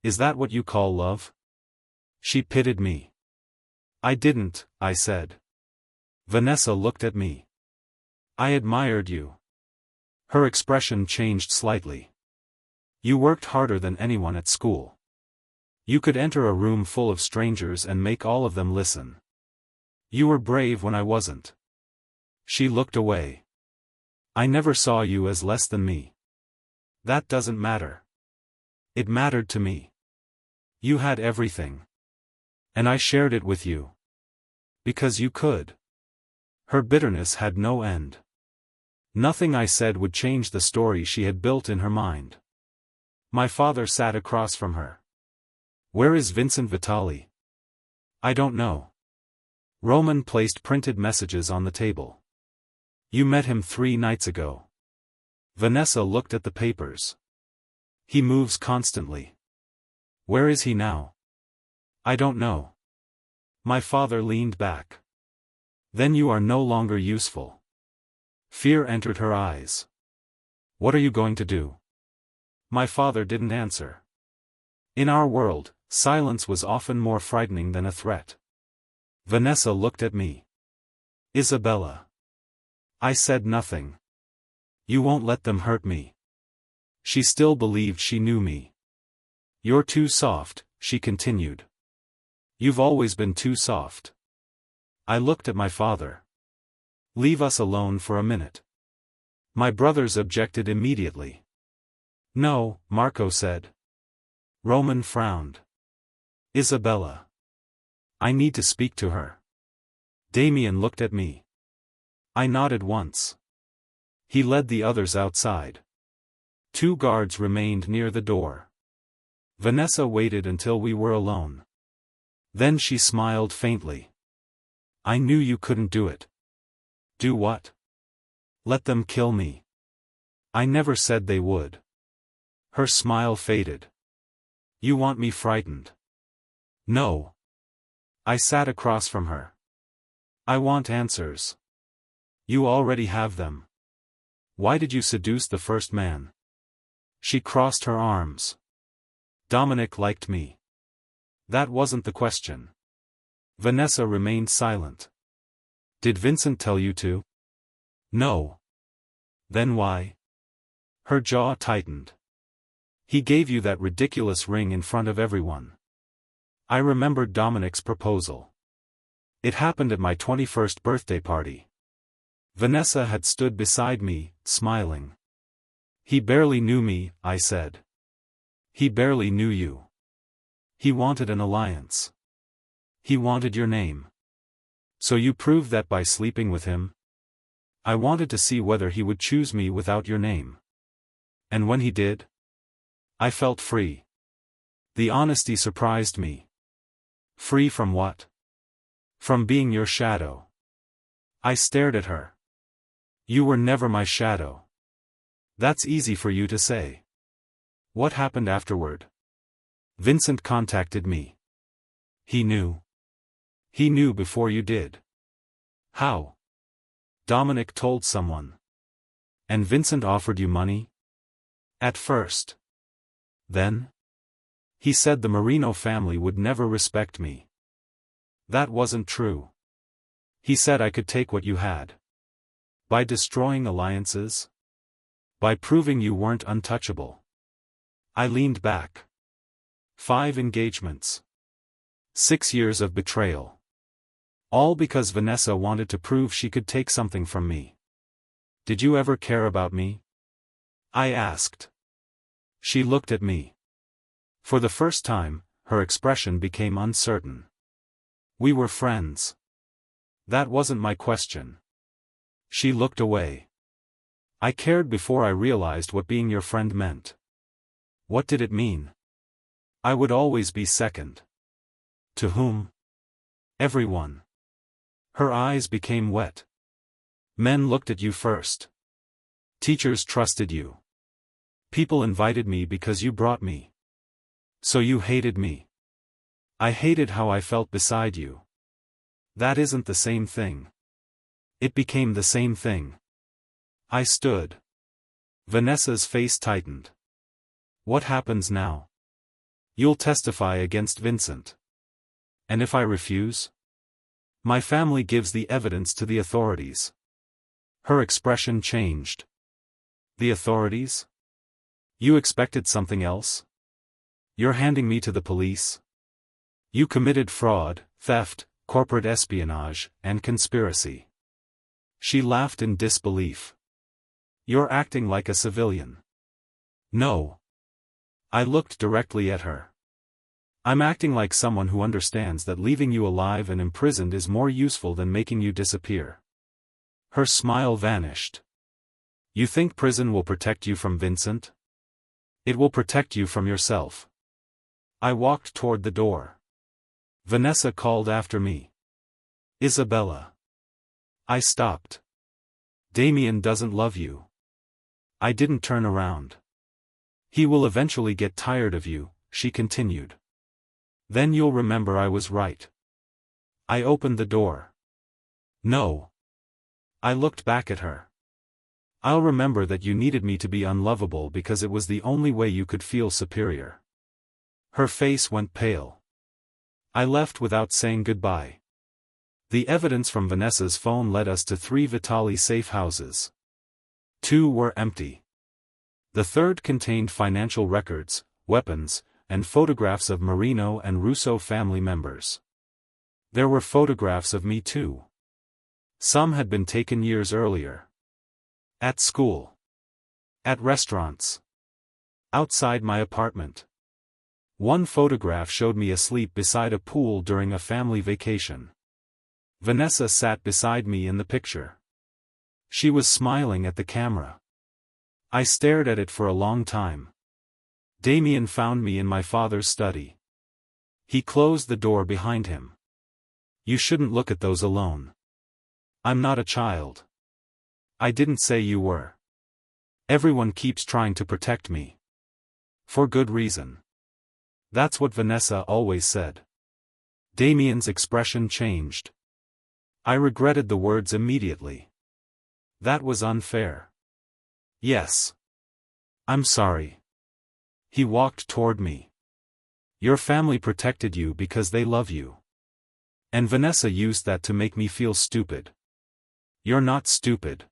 Is that what you call love? She pitied me. I didn't, I said. Vanessa looked at me. I admired you. Her expression changed slightly. You worked harder than anyone at school. You could enter a room full of strangers and make all of them listen. You were brave when I wasn't. She looked away. I never saw you as less than me. That doesn't matter. It mattered to me. You had everything. And I shared it with you. Because you could. Her bitterness had no end. Nothing I said would change the story she had built in her mind. My father sat across from her. Where is Vincent Vitali? I don't know. Roman placed printed messages on the table. You met him 3 nights ago. Vanessa looked at the papers. He moves constantly. Where is he now? I don't know. My father leaned back. Then you are no longer useful. Fear entered her eyes. What are you going to do? My father didn't answer. In our world, silence was often more frightening than a threat. Vanessa looked at me. Isabella. I said nothing. You won't let them hurt me. She still believed she knew me. You're too soft, she continued. You've always been too soft. I looked at my father. Leave us alone for a minute. My brothers objected immediately. No, Marco said. Roman frowned. Isabella. I need to speak to her. Damien looked at me. I nodded once. He led the others outside. 2 guards remained near the door. Vanessa waited until we were alone. Then she smiled faintly. I knew you couldn't do it. Do what? Let them kill me. I never said they would. Her smile faded. You want me frightened? No. I sat across from her. I want answers. You already have them. Why did you seduce the first man? She crossed her arms. Dominic liked me. That wasn't the question. Vanessa remained silent. Did Vincent tell you to? No. Then why? Her jaw tightened. He gave you that ridiculous ring in front of everyone. I remembered Dominic's proposal. It happened at my 21st birthday party. Vanessa had stood beside me, smiling. He barely knew me, I said. He barely knew you. He wanted an alliance. He wanted your name. So you proved that by sleeping with him? I wanted to see whether he would choose me without your name. And when he did? I felt free. The honesty surprised me. Free from what? From being your shadow. I stared at her. You were never my shadow. That's easy for you to say. What happened afterward? Vincent contacted me. He knew. He knew before you did. How? Dominic told someone. And Vincent offered you money? At first. Then? He said the Marino family would never respect me. That wasn't true. He said I could take what you had. By destroying alliances? By proving you weren't untouchable. I leaned back. 5 engagements. 6 years of betrayal. All because Vanessa wanted to prove she could take something from me. Did you ever care about me? I asked. She looked at me. For the first time, her expression became uncertain. We were friends. That wasn't my question. She looked away. I cared before I realized what being your friend meant. What did it mean? I would always be second. To whom? Everyone. Her eyes became wet. Men looked at you first. Teachers trusted you. People invited me because you brought me. So you hated me. I hated how I felt beside you. That isn't the same thing. It became the same thing. I stood. Vanessa's face tightened. What happens now? You'll testify against Vincent. And if I refuse? My family gives the evidence to the authorities. Her expression changed. The authorities? You expected something else? You're handing me to the police? You committed fraud, theft, corporate espionage, and conspiracy. She laughed in disbelief. You're acting like a civilian. No. I looked directly at her. I'm acting like someone who understands that leaving you alive and imprisoned is more useful than making you disappear. Her smile vanished. You think prison will protect you from Vincent? It will protect you from yourself. I walked toward the door. Vanessa called after me. Isabella. I stopped. Damien doesn't love you. I didn't turn around. He will eventually get tired of you, she continued. Then you'll remember I was right. I opened the door. No. I looked back at her. I'll remember that you needed me to be unlovable because it was the only way you could feel superior. Her face went pale. I left without saying goodbye. The evidence from Vanessa's phone led us to 3 Vitali safe houses. 2 were empty. The third contained financial records, weapons, and photographs of Marino and Russo family members. There were photographs of me too. Some had been taken years earlier. At school. At restaurants. Outside my apartment. One photograph showed me asleep beside a pool during a family vacation. Vanessa sat beside me in the picture. She was smiling at the camera. I stared at it for a long time. Damien found me in my father's study. He closed the door behind him. You shouldn't look at those alone. I'm not a child. I didn't say you were. Everyone keeps trying to protect me. For good reason. That's what Vanessa always said. Damien's expression changed. I regretted the words immediately. That was unfair. Yes. I'm sorry. He walked toward me. Your family protected you because they love you. And Vanessa used that to make me feel stupid. You're not stupid.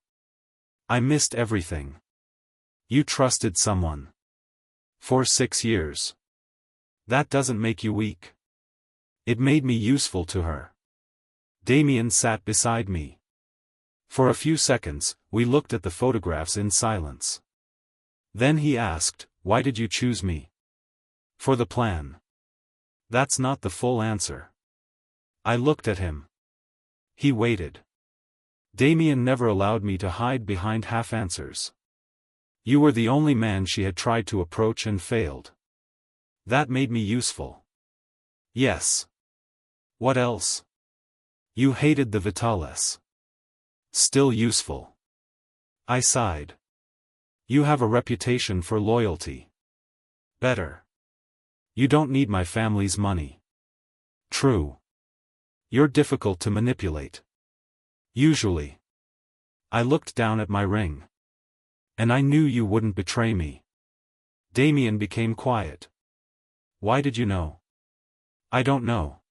I missed everything. You trusted someone. For 6 years. That doesn't make you weak. It made me useful to her. Damien sat beside me. For a few seconds, we looked at the photographs in silence. Then he asked, "Why did you choose me?" For the plan. That's not the full answer. I looked at him. He waited. Damien never allowed me to hide behind half answers. You were the only man she had tried to approach and failed. That made me useful. Yes. What else? You hated the Vitales. Still useful. I sighed. You have a reputation for loyalty. Better. You don't need my family's money. True. You're difficult to manipulate. Usually. I looked down at my ring. And I knew you wouldn't betray me. Damien became quiet. Why did you know? I don't know.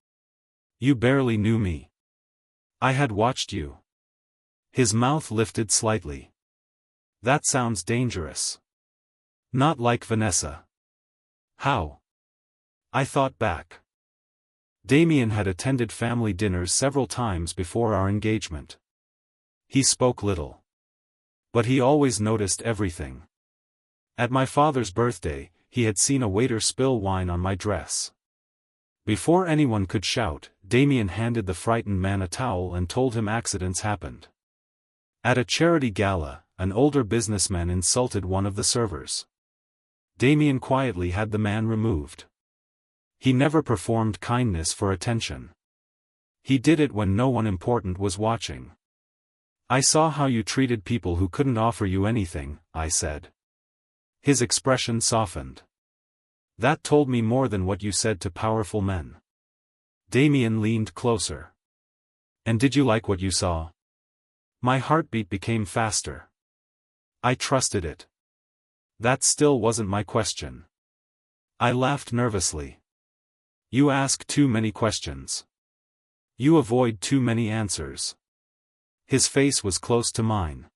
You barely knew me. I had watched you. His mouth lifted slightly. That sounds dangerous. Not like Vanessa. How? I thought back. Damien had attended family dinners several times before our engagement. He spoke little. But he always noticed everything. At my father's birthday, he had seen a waiter spill wine on my dress. Before anyone could shout, Damien handed the frightened man a towel and told him accidents happened. At a charity gala, an older businessman insulted one of the servers. Damien quietly had the man removed. He never performed kindness for attention. He did it when no one important was watching. I saw how you treated people who couldn't offer you anything, I said. His expression softened. That told me more than what you said to powerful men. Damien leaned closer. And did you like what you saw? My heartbeat became faster. I trusted it. That still wasn't my question. I laughed nervously. You ask too many questions. You avoid too many answers. His face was close to mine.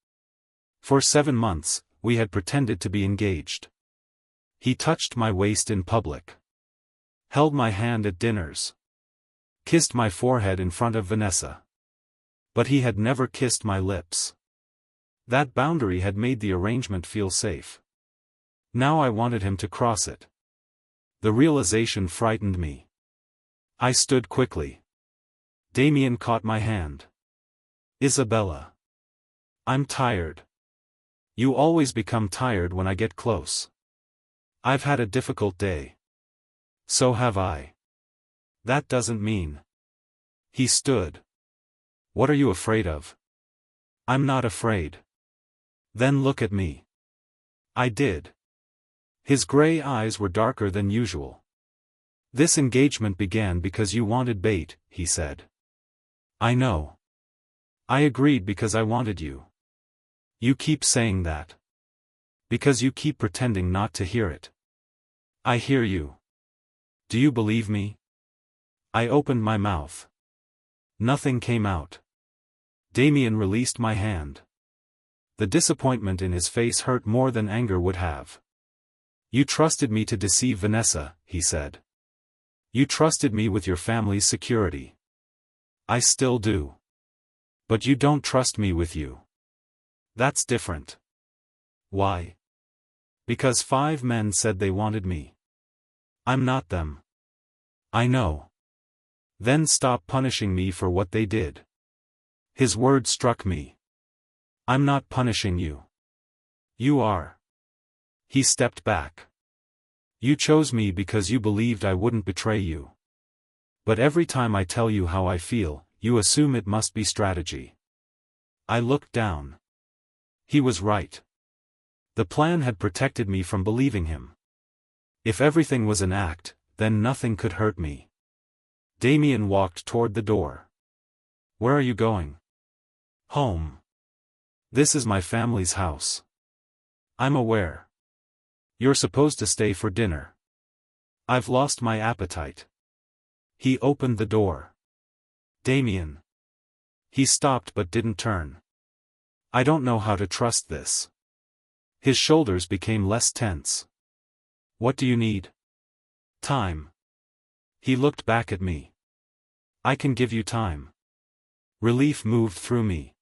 For 7 months, we had pretended to be engaged. He touched my waist in public. Held my hand at dinners. Kissed my forehead in front of Vanessa. But he had never kissed my lips. That boundary had made the arrangement feel safe. Now I wanted him to cross it. The realization frightened me. I stood quickly. Damien caught my hand. Isabella. I'm tired. You always become tired when I get close. I've had a difficult day. So have I. That doesn't mean. He stood. What are you afraid of? I'm not afraid. Then look at me. I did. His gray eyes were darker than usual. This engagement began because you wanted bait, he said. I know. I agreed because I wanted you. You keep saying that. Because you keep pretending not to hear it. I hear you. Do you believe me? I opened my mouth. Nothing came out. Damien released my hand. The disappointment in his face hurt more than anger would have. You trusted me to deceive Vanessa, he said. You trusted me with your family's security. I still do. But you don't trust me with you. That's different. Why? Because 5 men said they wanted me. I'm not them. I know. Then stop punishing me for what they did. His words struck me. I'm not punishing you. You are. He stepped back. You chose me because you believed I wouldn't betray you. But every time I tell you how I feel, you assume it must be strategy. I looked down. He was right. The plan had protected me from believing him. If everything was an act, then nothing could hurt me. Damien walked toward the door. Where are you going? Home. This is my family's house. I'm aware. You're supposed to stay for dinner. I've lost my appetite. He opened the door. Damien. He stopped but didn't turn. I don't know how to trust this. His shoulders became less tense. What do you need? Time. He looked back at me. I can give you time. Relief moved through me.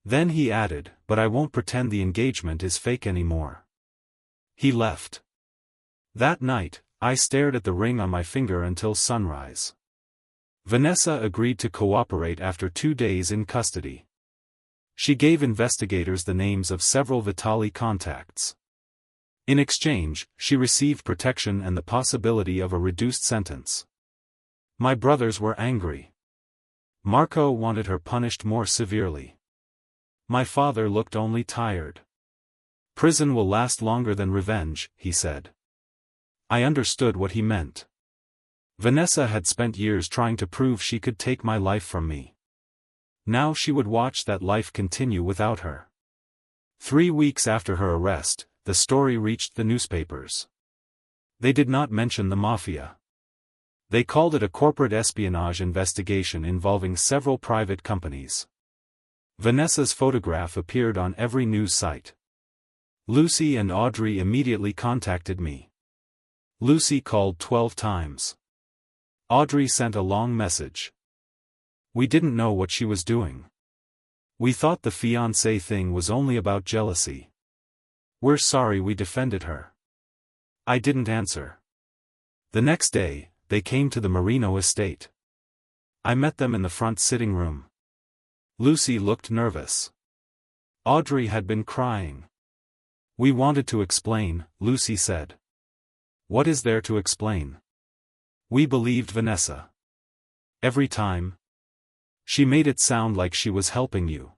Then he added, but I won't pretend the engagement is fake anymore. He left. That night, I stared at the ring on my finger until sunrise. Vanessa agreed to cooperate after 2 days in custody. She gave investigators the names of several Vitali contacts. In exchange, she received protection and the possibility of a reduced sentence. My brothers were angry. Marco wanted her punished more severely. My father looked only tired. Prison will last longer than revenge, he said. I understood what he meant. Vanessa had spent years trying to prove she could take my life from me. Now she would watch that life continue without her. 3 weeks after her arrest, the story reached the newspapers. They did not mention the mafia. They called it a corporate espionage investigation involving several private companies. Vanessa's photograph appeared on every news site. Lucy and Audrey immediately contacted me. Lucy called 12 times. Audrey sent a long message. We didn't know what she was doing. We thought the fiancé thing was only about jealousy. We're sorry we defended her. I didn't answer. The next day, they came to the Marino estate. I met them in the front sitting room. Lucy looked nervous. Audrey had been crying. We wanted to explain, Lucy said. What is there to explain? We believed Vanessa. Every time. She made it sound like she was helping you.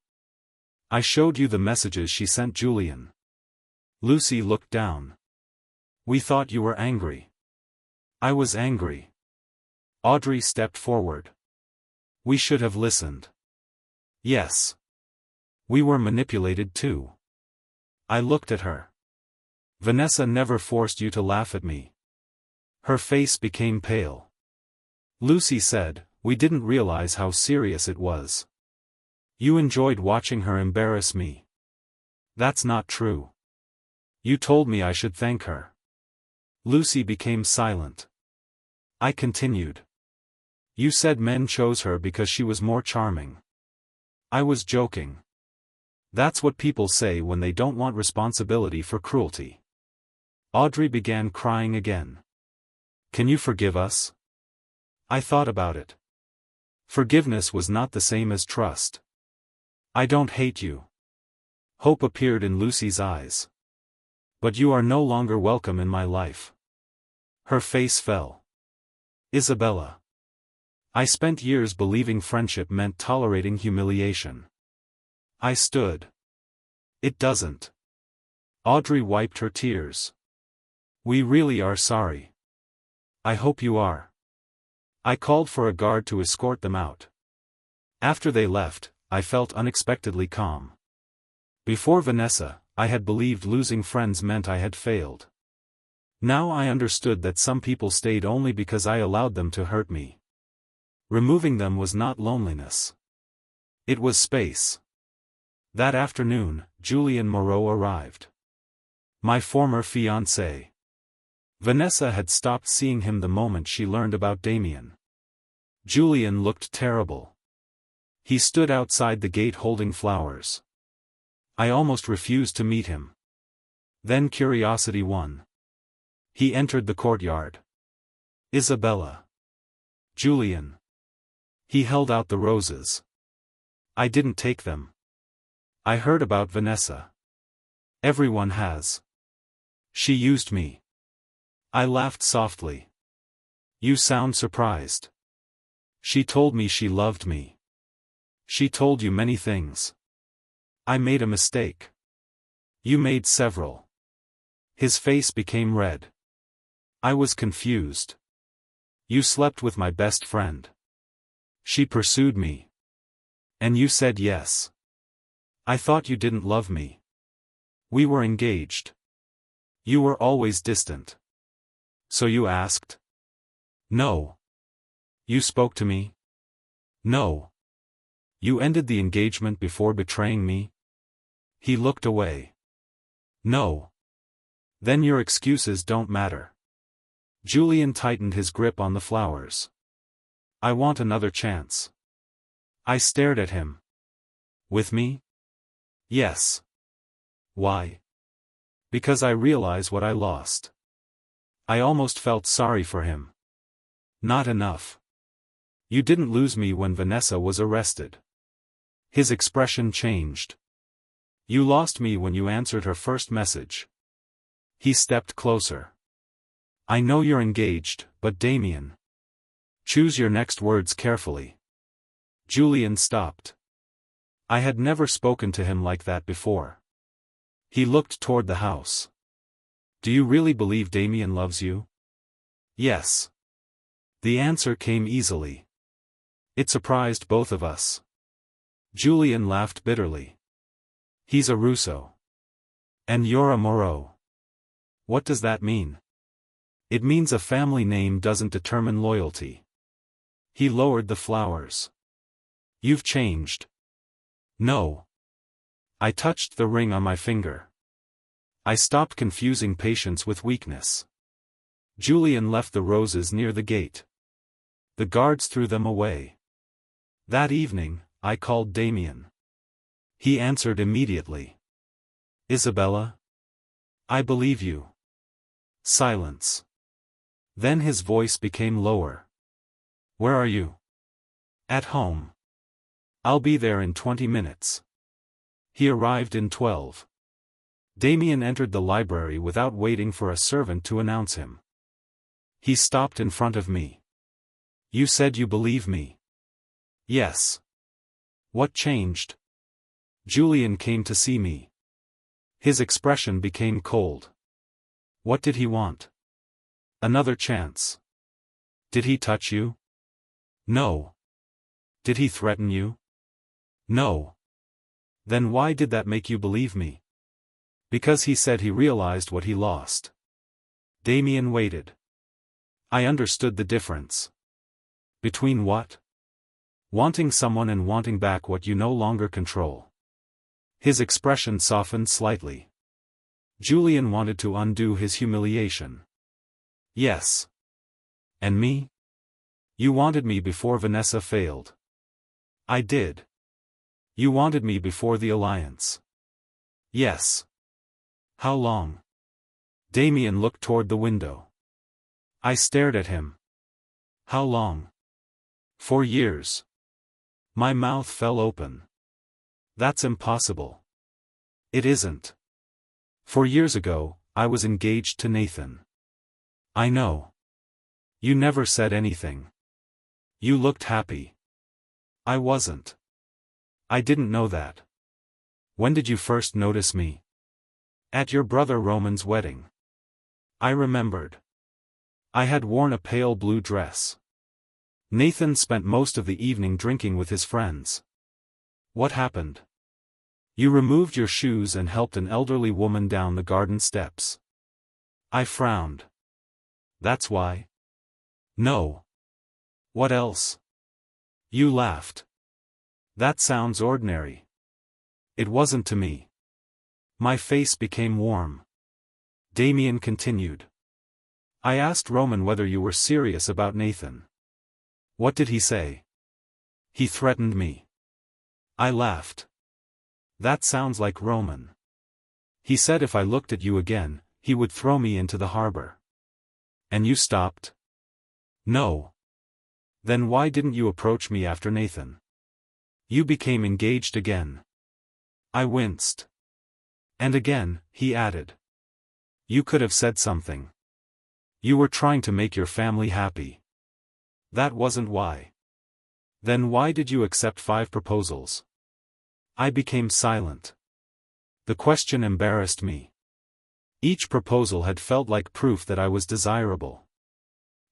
I showed you the messages she sent Julian. Lucy looked down. We thought you were angry. I was angry. Audrey stepped forward. We should have listened. Yes. We were manipulated too. I looked at her. Vanessa never forced you to laugh at me. Her face became pale. Lucy said, we didn't realize how serious it was. You enjoyed watching her embarrass me. That's not true. You told me I should thank her. Lucy became silent. I continued. You said men chose her because she was more charming. I was joking. That's what people say when they don't want responsibility for cruelty. Audrey began crying again. Can you forgive us? I thought about it. Forgiveness was not the same as trust. I don't hate you. Hope appeared in Lucy's eyes. But you are no longer welcome in my life. Her face fell. Isabella. I spent years believing friendship meant tolerating humiliation. I stood. It doesn't. Audrey wiped her tears. We really are sorry. I hope you are. I called for a guard to escort them out. After they left, I felt unexpectedly calm. Before Vanessa, I had believed losing friends meant I had failed. Now I understood that some people stayed only because I allowed them to hurt me. Removing them was not loneliness. It was space. That afternoon, Julian Moreau arrived. My former fiancé. Vanessa had stopped seeing him the moment she learned about Damien. Julian looked terrible. He stood outside the gate holding flowers. I almost refused to meet him. Then curiosity won. He entered the courtyard. Isabella. Julian. He held out the roses. I didn't take them. I heard about Vanessa. Everyone has. She used me. I laughed softly. You sound surprised. She told me she loved me. She told you many things. I made a mistake. You made several. His face became red. I was confused. You slept with my best friend. She pursued me. And you said yes. I thought you didn't love me. We were engaged. You were always distant. So you asked? No. You spoke to me? No. You ended the engagement before betraying me? He looked away. No. Then your excuses don't matter. Julian tightened his grip on the flowers. I want another chance. I stared at him. With me? Yes. Why? Because I realize what I lost. I almost felt sorry for him. Not enough. You didn't lose me when Vanessa was arrested. His expression changed. You lost me when you answered her first message. He stepped closer. I know you're engaged, but Damien. Choose your next words carefully. Julian stopped. I had never spoken to him like that before. He looked toward the house. Do you really believe Damien loves you? Yes. The answer came easily. It surprised both of us. Julian laughed bitterly. He's a Russo. And you're a Moreau. What does that mean? It means a family name doesn't determine loyalty. He lowered the flowers. You've changed. No. I touched the ring on my finger. I stopped confusing patience with weakness. Julian left the roses near the gate. The guards threw them away. That evening, I called Damien. He answered immediately. Isabella? I believe you. Silence. Then his voice became lower. Where are you? At home. I'll be there in 20 minutes. He arrived in 12. Damien entered the library without waiting for a servant to announce him. He stopped in front of me. You said you believe me. Yes. What changed? Julian came to see me. His expression became cold. What did he want? Another chance. Did he touch you? No. Did he threaten you? No. Then why did that make you believe me? Because he said he realized what he lost. Damien waited. I understood the difference. Between what? Wanting someone and wanting back what you no longer control. His expression softened slightly. Julian wanted to undo his humiliation. Yes. And me? You wanted me before Vanessa failed. I did. You wanted me before the alliance. Yes. How long? Damien looked toward the window. I stared at him. How long? 4 years. My mouth fell open. That's impossible. It isn't. 4 years ago, I was engaged to Nathan. I know. You never said anything. You looked happy. I wasn't. I didn't know that. When did you first notice me? At your brother Roman's wedding. I remembered. I had worn a pale blue dress. Nathan spent most of the evening drinking with his friends. What happened? You removed your shoes and helped an elderly woman down the garden steps. I frowned. That's why? No. What else? You laughed. That sounds ordinary. It wasn't to me. My face became warm. Damien continued. I asked Roman whether you were serious about Nathan. What did he say? He threatened me. I laughed. That sounds like Roman. He said if I looked at you again, he would throw me into the harbor. And you stopped? No. Then why didn't you approach me after Nathan? You became engaged again. I winced. And again, he added. You could have said something. You were trying to make your family happy. That wasn't why. Then why did you accept 5 proposals? I became silent. The question embarrassed me. Each proposal had felt like proof that I was desirable.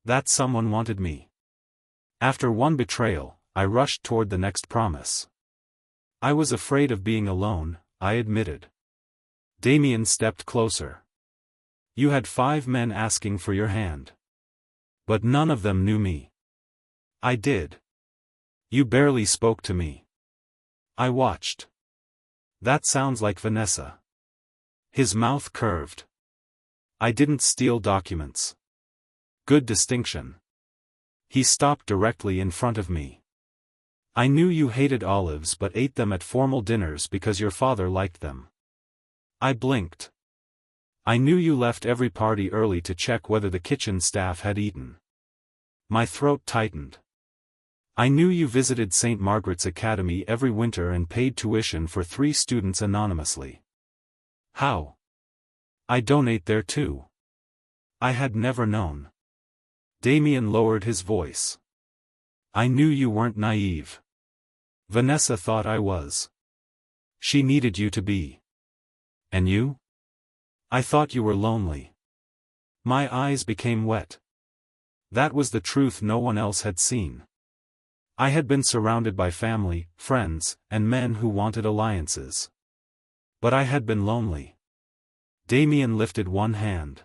That someone wanted me. After one betrayal, I rushed toward the next promise. I was afraid of being alone, I admitted. Damien stepped closer. You had 5 men asking for your hand. But none of them knew me. I did. You barely spoke to me. I watched. That sounds like Vanessa. His mouth curved. I didn't steal documents. Good distinction. He stopped directly in front of me. I knew you hated olives but ate them at formal dinners because your father liked them. I blinked. I knew you left every party early to check whether the kitchen staff had eaten. My throat tightened. I knew you visited St. Margaret's Academy every winter and paid tuition for 3 students anonymously. How? I donate there too. I had never known. Damien lowered his voice. I knew you weren't naive. Vanessa thought I was. She needed you to be. And you? I thought you were lonely. My eyes became wet. That was the truth no one else had seen. I had been surrounded by family, friends, and men who wanted alliances. But I had been lonely. Damien lifted one hand.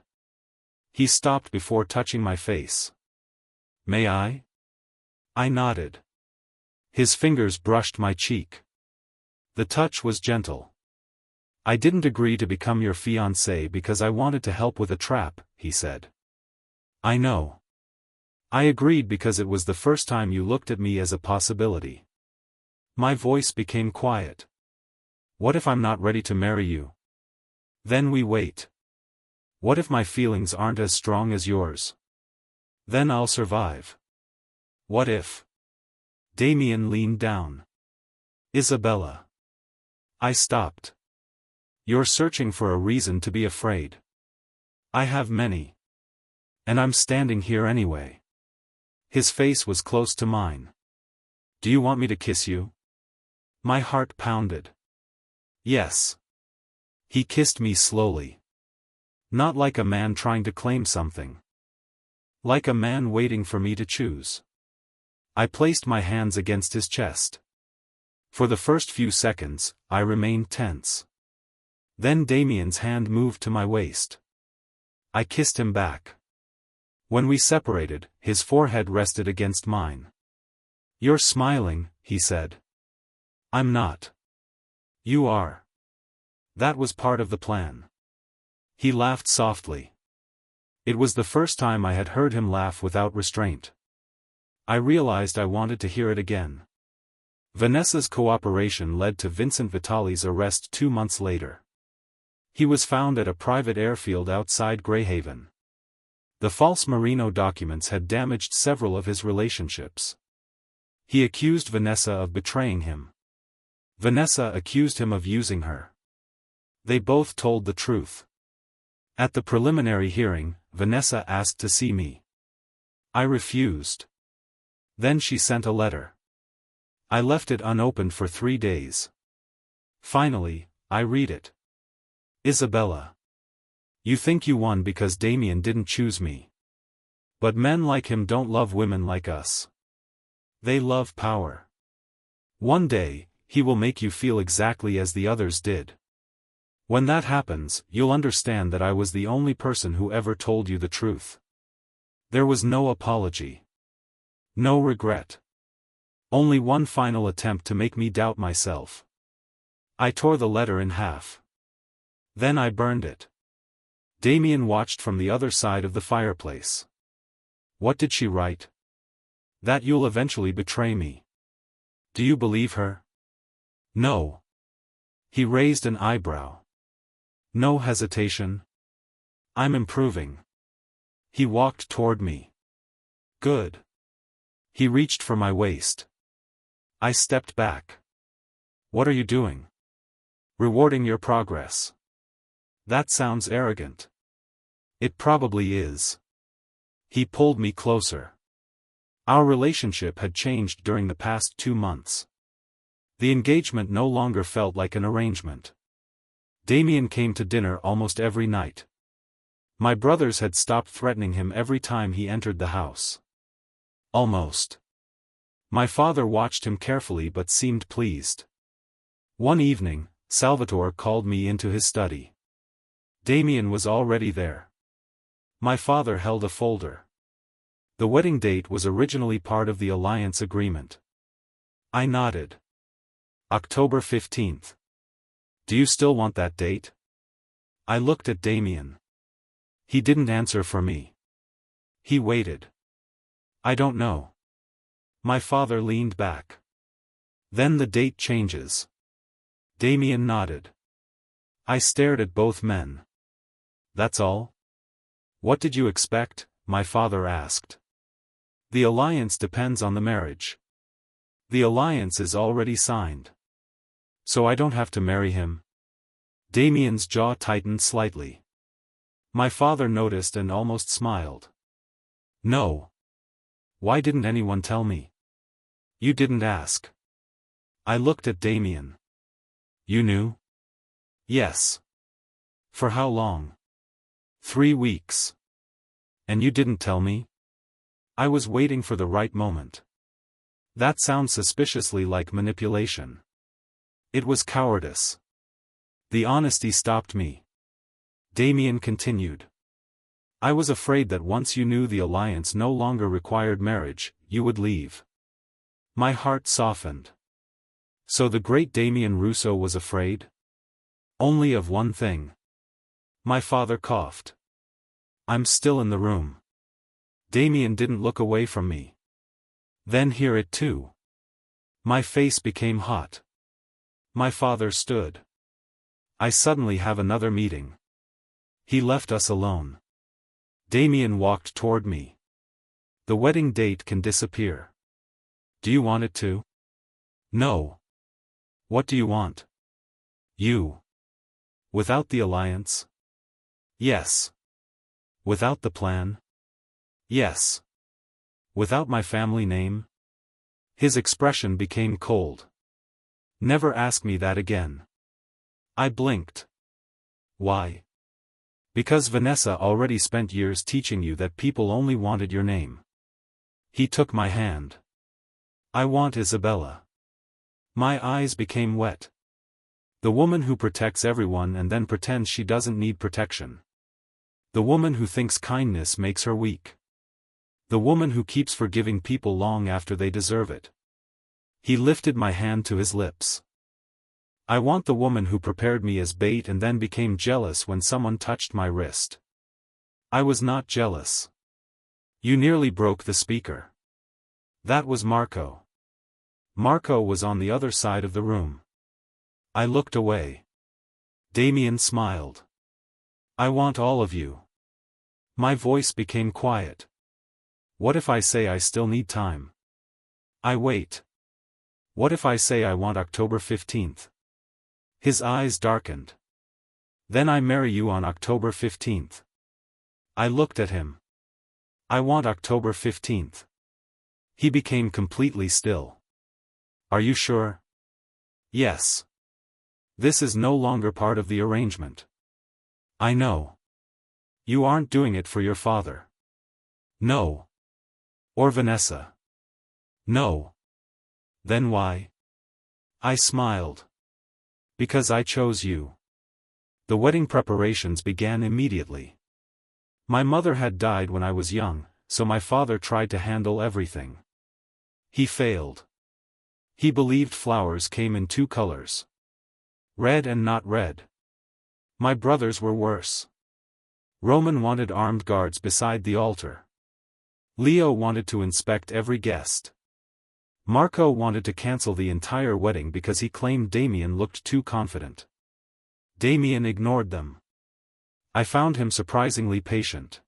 He stopped before touching my face. May I? I nodded. His fingers brushed my cheek. The touch was gentle. I didn't agree to become your fiancé because I wanted to help with a trap, he said. I know. I agreed because it was the first time you looked at me as a possibility. My voice became quiet. What if I'm not ready to marry you? Then we wait. What if my feelings aren't as strong as yours? Then I'll survive. What if? Damien leaned down. Isabella. I stopped. You're searching for a reason to be afraid. I have many. And I'm standing here anyway. His face was close to mine. Do you want me to kiss you? My heart pounded. Yes. He kissed me slowly. Not like a man trying to claim something. Like a man waiting for me to choose. I placed my hands against his chest. For the first few seconds, I remained tense. Then Damien's hand moved to my waist. I kissed him back. When we separated, his forehead rested against mine. You're smiling, he said. I'm not. You are. That was part of the plan. He laughed softly. It was the first time I had heard him laugh without restraint. I realized I wanted to hear it again. Vanessa's cooperation led to Vincent Vitali's arrest 2 months later. He was found at a private airfield outside Greyhaven. The false Marino documents had damaged several of his relationships. He accused Vanessa of betraying him. Vanessa accused him of using her. They both told the truth. At the preliminary hearing, Vanessa asked to see me. I refused. Then she sent a letter. I left it unopened for 3 days. Finally, I read it. Isabella. You think you won because Damien didn't choose me. But men like him don't love women like us. They love power. One day, he will make you feel exactly as the others did. When that happens, you'll understand that I was the only person who ever told you the truth. There was no apology. No regret. Only one final attempt to make me doubt myself. I tore the letter in half. Then I burned it. Damien watched from the other side of the fireplace. What did she write? That you'll eventually betray me. Do you believe her? No. He raised an eyebrow. No hesitation. I'm improving. He walked toward me. Good. He reached for my waist. I stepped back. What are you doing? Rewarding your progress. That sounds arrogant. It probably is. He pulled me closer. Our relationship had changed during the past 2 months. The engagement no longer felt like an arrangement. Damien came to dinner almost every night. My brothers had stopped threatening him every time he entered the house. Almost. My father watched him carefully but seemed pleased. One evening, Salvatore called me into his study. Damien was already there. My father held a folder. The wedding date was originally part of the alliance agreement. I nodded. October 15th. Do you still want that date? I looked at Damien. He didn't answer for me. He waited. I don't know. My father leaned back. Then the date changes. Damien nodded. I stared at both men. That's all? What did you expect? My father asked. The alliance depends on the marriage. The alliance is already signed. So I don't have to marry him? Damien's jaw tightened slightly. My father noticed and almost smiled. No. Why didn't anyone tell me? You didn't ask. I looked at Damien. You knew? Yes. For how long? 3 weeks. And you didn't tell me? I was waiting for the right moment. That sounds suspiciously like manipulation. It was cowardice. The honesty stopped me. Damien continued. I was afraid that once you knew the alliance no longer required marriage, you would leave. My heart softened. So the great Damien Rousseau was afraid? Only of one thing. My father coughed. I'm still in the room. Damien didn't look away from me. Then hear it too. My face became hot. My father stood. I suddenly have another meeting. He left us alone. Damien walked toward me. The wedding date can disappear. Do you want it to? No. What do you want? You. Without the alliance? Yes. Without the plan? Yes. Without my family name? His expression became cold. Never ask me that again. I blinked. Why? Because Vanessa already spent years teaching you that people only wanted your name. He took my hand. I want Isabella. My eyes became wet. The woman who protects everyone and then pretends she doesn't need protection. The woman who thinks kindness makes her weak. The woman who keeps forgiving people long after they deserve it. He lifted my hand to his lips. I want the woman who prepared me as bait and then became jealous when someone touched my wrist. I was not jealous. You nearly broke the speaker. That was Marco. Marco was on the other side of the room. I looked away. Damien smiled. I want all of you. My voice became quiet. What if I say I still need time? I wait. What if I say I want October 15th? His eyes darkened. Then I marry you on October 15th. I looked at him. I want October 15th. He became completely still. Are you sure? Yes. This is no longer part of the arrangement. I know. You aren't doing it for your father. No. Or Vanessa. No. Then why? I smiled. Because I chose you. The wedding preparations began immediately. My mother had died when I was young, so my father tried to handle everything. He failed. He believed flowers came in two colors. Red and not red. My brothers were worse. Roman wanted armed guards beside the altar. Leo wanted to inspect every guest. Marco wanted to cancel the entire wedding because he claimed Damien looked too confident. Damien ignored them. I found him surprisingly patient.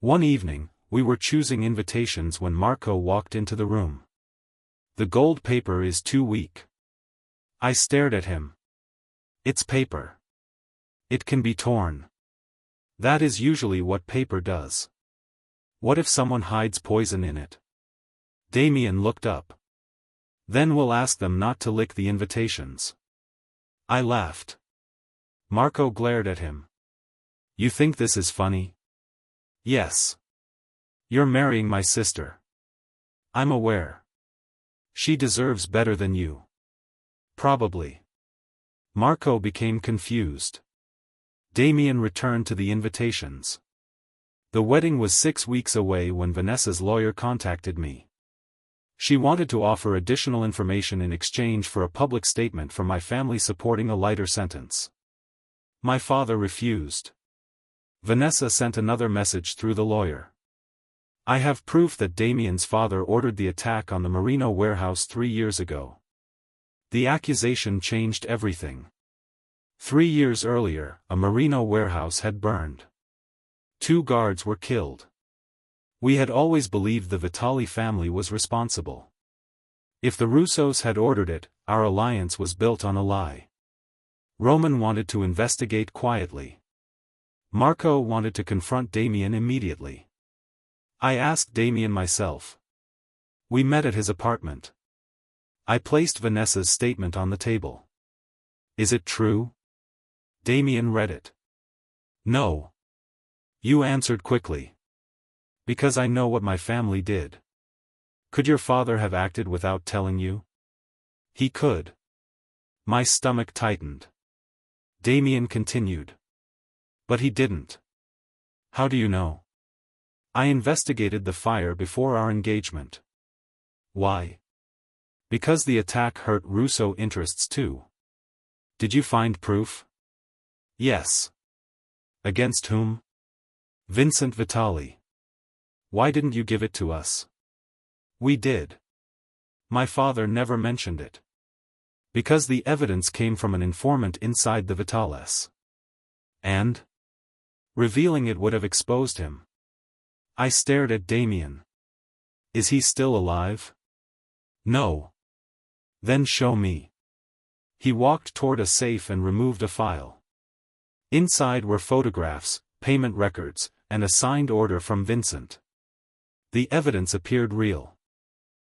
One evening, we were choosing invitations when Marco walked into the room. The gold paper is too weak. I stared at him. It's paper. It can be torn. That is usually what paper does. What if someone hides poison in it? Damien looked up. Then we'll ask them not to lick the invitations. I laughed. Marco glared at him. You think this is funny? Yes. You're marrying my sister. I'm aware. She deserves better than you. Probably. Marco became confused. Damien returned to the invitations. The wedding was 6 weeks away when Vanessa's lawyer contacted me. She wanted to offer additional information in exchange for a public statement from my family supporting a lighter sentence. My father refused. Vanessa sent another message through the lawyer. I have proof that Damien's father ordered the attack on the Merino warehouse 3 years ago. The accusation changed everything. 3 years earlier, a Merino warehouse had burned. 2 guards were killed. We had always believed the Vitali family was responsible. If the Russos had ordered it, our alliance was built on a lie. Roman wanted to investigate quietly. Marco wanted to confront Damien immediately. I asked Damien myself. We met at his apartment. I placed Vanessa's statement on the table. Is it true? Damien read it. No. You answered quickly. Because I know what my family did. Could your father have acted without telling you? He could. My stomach tightened. Damien continued. But he didn't. How do you know? I investigated the fire before our engagement. Why? Because the attack hurt Russo interests too. Did you find proof? Yes. Against whom? Vincent Vitali. Why didn't you give it to us? We did. My father never mentioned it. Because the evidence came from an informant inside the Vitales. And? Revealing it would have exposed him. I stared at Damien. Is he still alive? No. Then show me. He walked toward a safe and removed a file. Inside were photographs, payment records, and a signed order from Vincent. The evidence appeared real.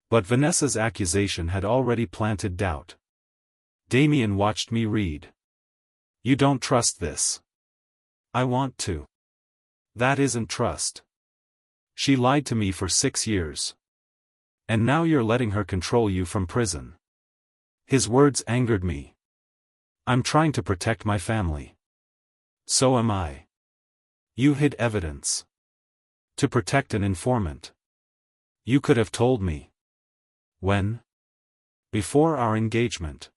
But Vanessa's accusation had already planted doubt. Damien watched me read. You don't trust this. I want to. That isn't trust. She lied to me for 6 years. And now you're letting her control you from prison. His words angered me. I'm trying to protect my family. So am I. You hid evidence. To protect an informant. You could have told me. When? Before our engagement.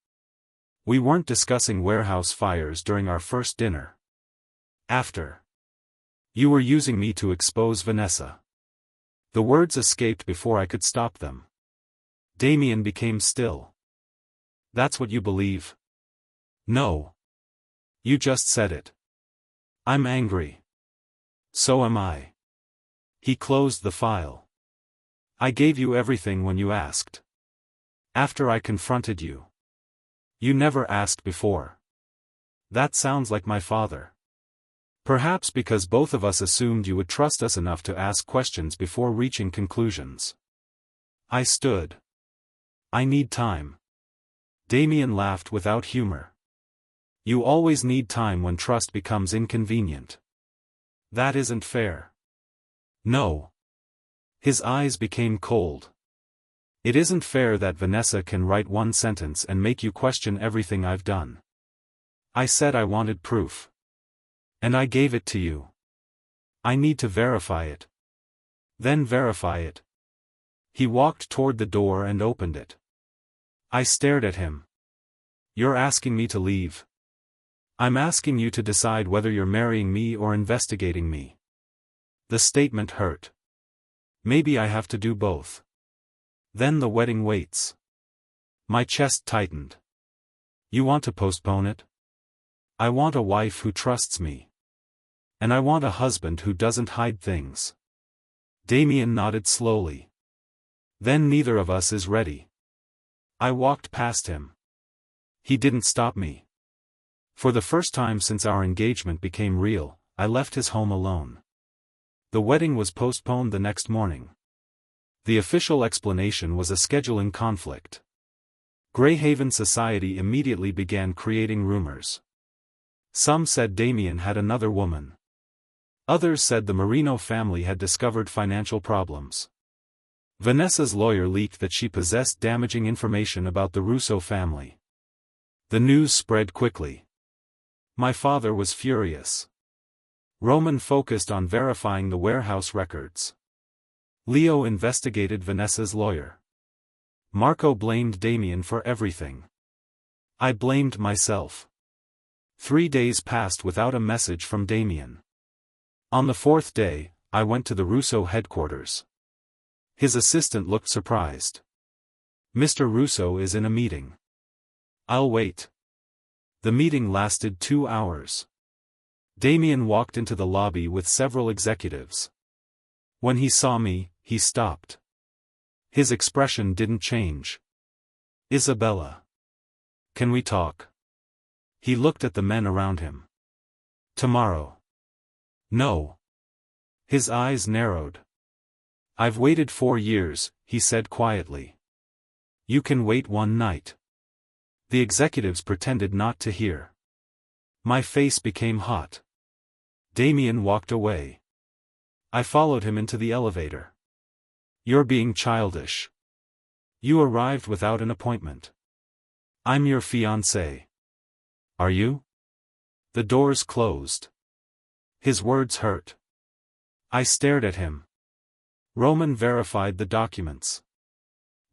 We weren't discussing warehouse fires during our first dinner. After. You were using me to expose Vanessa. The words escaped before I could stop them. Damien became still. That's what you believe? No. You just said it. I'm angry. So am I. He closed the file. I gave you everything when you asked. After I confronted you. You never asked before. That sounds like my father. Perhaps because both of us assumed you would trust us enough to ask questions before reaching conclusions. I stood. I need time. Damien laughed without humor. You always need time when trust becomes inconvenient. That isn't fair. No. His eyes became cold. It isn't fair that Vanessa can write one sentence and make you question everything I've done. I said I wanted proof. And I gave it to you. I need to verify it. Then verify it. He walked toward the door and opened it. I stared at him. You're asking me to leave? I'm asking you to decide whether you're marrying me or investigating me. The statement hurt. Maybe I have to do both. Then the wedding waits. My chest tightened. You want to postpone it? I want a wife who trusts me. And I want a husband who doesn't hide things. Damien nodded slowly. Then neither of us is ready. I walked past him. He didn't stop me. For the first time since our engagement became real, I left his home alone. The wedding was postponed the next morning. The official explanation was a scheduling conflict. Greyhaven society immediately began creating rumors. Some said Damien had another woman. Others said the Marino family had discovered financial problems. Vanessa's lawyer leaked that she possessed damaging information about the Russo family. The news spread quickly. My father was furious. Roman focused on verifying the warehouse records. Leo investigated Vanessa's lawyer. Marco blamed Damien for everything. I blamed myself. 3 days passed without a message from Damien. On the 4th day, I went to the Russo headquarters. His assistant looked surprised. Mr. Russo is in a meeting. I'll wait. The meeting lasted 2 hours. Damien walked into the lobby with several executives. When he saw me, he stopped. His expression didn't change. Isabella. Can we talk? He looked at the men around him. Tomorrow. No. His eyes narrowed. I've waited 4 years, he said quietly. You can wait 1 night. The executives pretended not to hear. My face became hot. Damien walked away. I followed him into the elevator. You're being childish. You arrived without an appointment. I'm your fiancé. Are you? The doors closed. His words hurt. I stared at him. Roman verified the documents.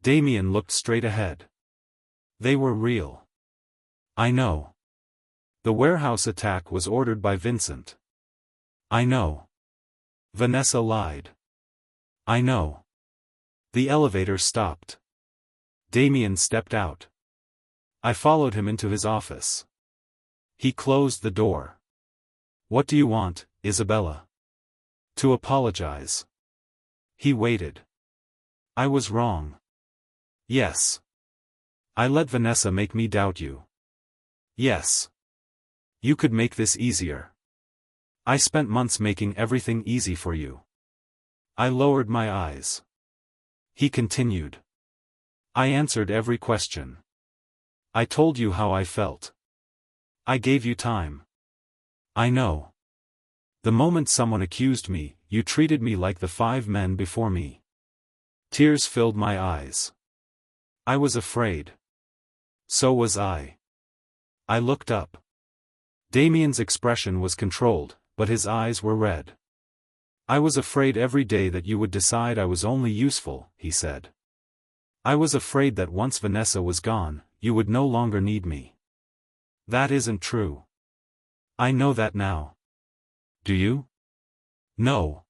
Damien looked straight ahead. They were real. I know. The warehouse attack was ordered by Vincent. I know. Vanessa lied. I know. The elevator stopped. Damien stepped out. I followed him into his office. He closed the door. What do you want, Isabella? To apologize. He waited. I was wrong. Yes. I let Vanessa make me doubt you. Yes. You could make this easier. I spent months making everything easy for you. I lowered my eyes. He continued. I answered every question. I told you how I felt. I gave you time. I know. The moment someone accused me, you treated me like the 5 men before me. Tears filled my eyes. I was afraid. So was I. I looked up. Damien's expression was controlled, but his eyes were red. I was afraid every day that you would decide I was only useful, he said. I was afraid that once Vanessa was gone, you would no longer need me. That isn't true. I know that now. Do you? No.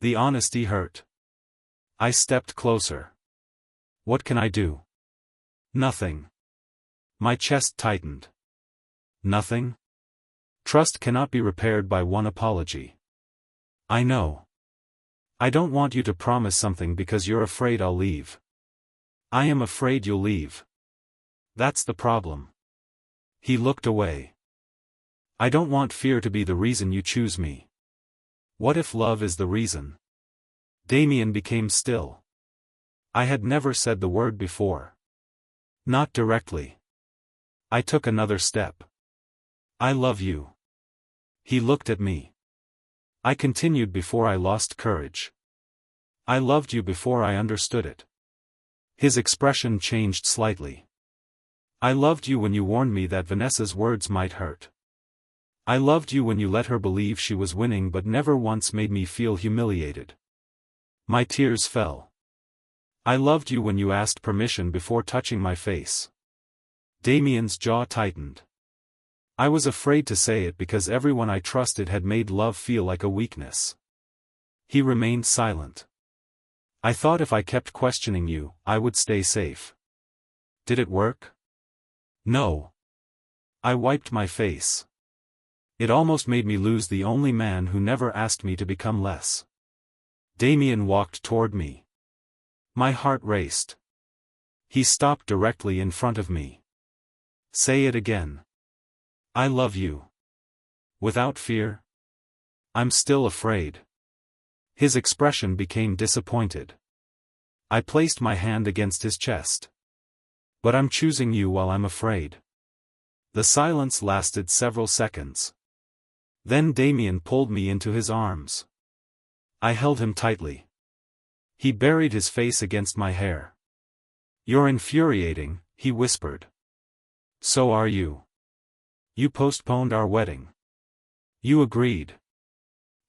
The honesty hurt. I stepped closer. What can I do? Nothing. My chest tightened. Nothing? Trust cannot be repaired by one apology. I know. I don't want you to promise something because you're afraid I'll leave. I am afraid you'll leave. That's the problem. He looked away. I don't want fear to be the reason you choose me. What if love is the reason? Damien became still. I had never said the word before. Not directly. I took another step. I love you. He looked at me. I continued before I lost courage. I loved you before I understood it. His expression changed slightly. I loved you when you warned me that Vanessa's words might hurt. I loved you when you let her believe she was winning but never once made me feel humiliated. My tears fell. I loved you when you asked permission before touching my face. Damien's jaw tightened. I was afraid to say it because everyone I trusted had made love feel like a weakness. He remained silent. I thought if I kept questioning you, I would stay safe. Did it work? No. I wiped my face. It almost made me lose the only man who never asked me to become less. Damien walked toward me. My heart raced. He stopped directly in front of me. Say it again. I love you. Without fear? I'm still afraid. His expression became disappointed. I placed my hand against his chest. But I'm choosing you while I'm afraid. The silence lasted several seconds. Then Damien pulled me into his arms. I held him tightly. He buried his face against my hair. You're infuriating, he whispered. So are you. You postponed our wedding. You agreed.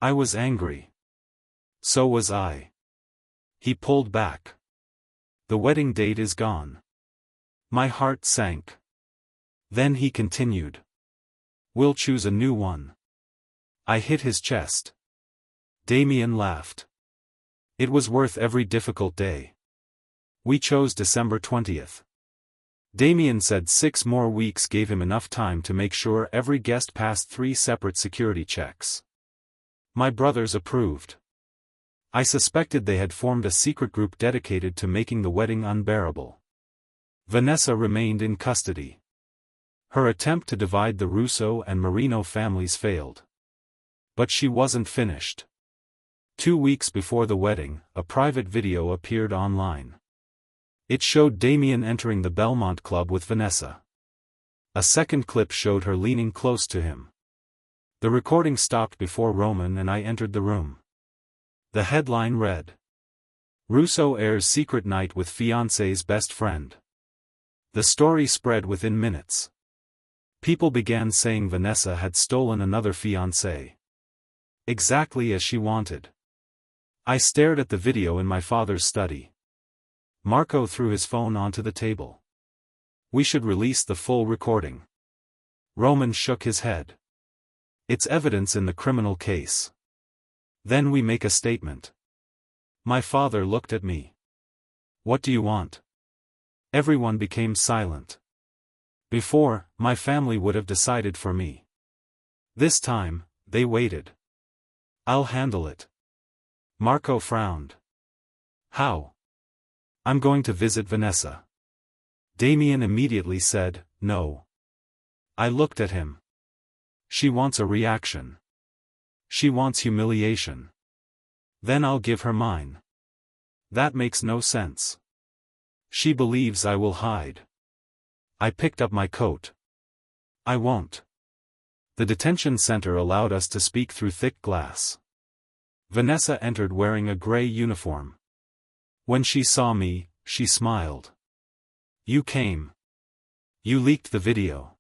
I was angry. So was I. He pulled back. The wedding date is gone. My heart sank. Then he continued. We'll choose a new one. I hit his chest. Damien laughed. It was worth every difficult day. We chose December 20th. Damien said 6 more weeks gave him enough time to make sure every guest passed 3 separate security checks. My brothers approved. I suspected they had formed a secret group dedicated to making the wedding unbearable. Vanessa remained in custody. Her attempt to divide the Russo and Marino families failed. But she wasn't finished. 2 weeks before the wedding, a private video appeared online. It showed Damien entering the Belmont Club with Vanessa. A second clip showed her leaning close to him. The recording stopped before Roman and I entered the room. The headline read, Russo Heir's secret night with Fiancé's best friend. The story spread within minutes. People began saying Vanessa had stolen another fiancé. Exactly as she wanted. I stared at the video in my father's study. Marco threw his phone onto the table. We should release the full recording. Roman shook his head. It's evidence in the criminal case. Then we make a statement. My father looked at me. What do you want? Everyone became silent. Before, my family would have decided for me. This time, they waited. I'll handle it. Marco frowned. How? I'm going to visit Vanessa. Damien immediately said, no. I looked at him. She wants a reaction. She wants humiliation. Then I'll give her mine. That makes no sense. She believes I will hide. I picked up my coat. I won't. The detention center allowed us to speak through thick glass. Vanessa entered wearing a gray uniform. When she saw me, she smiled. You came. You leaked the video.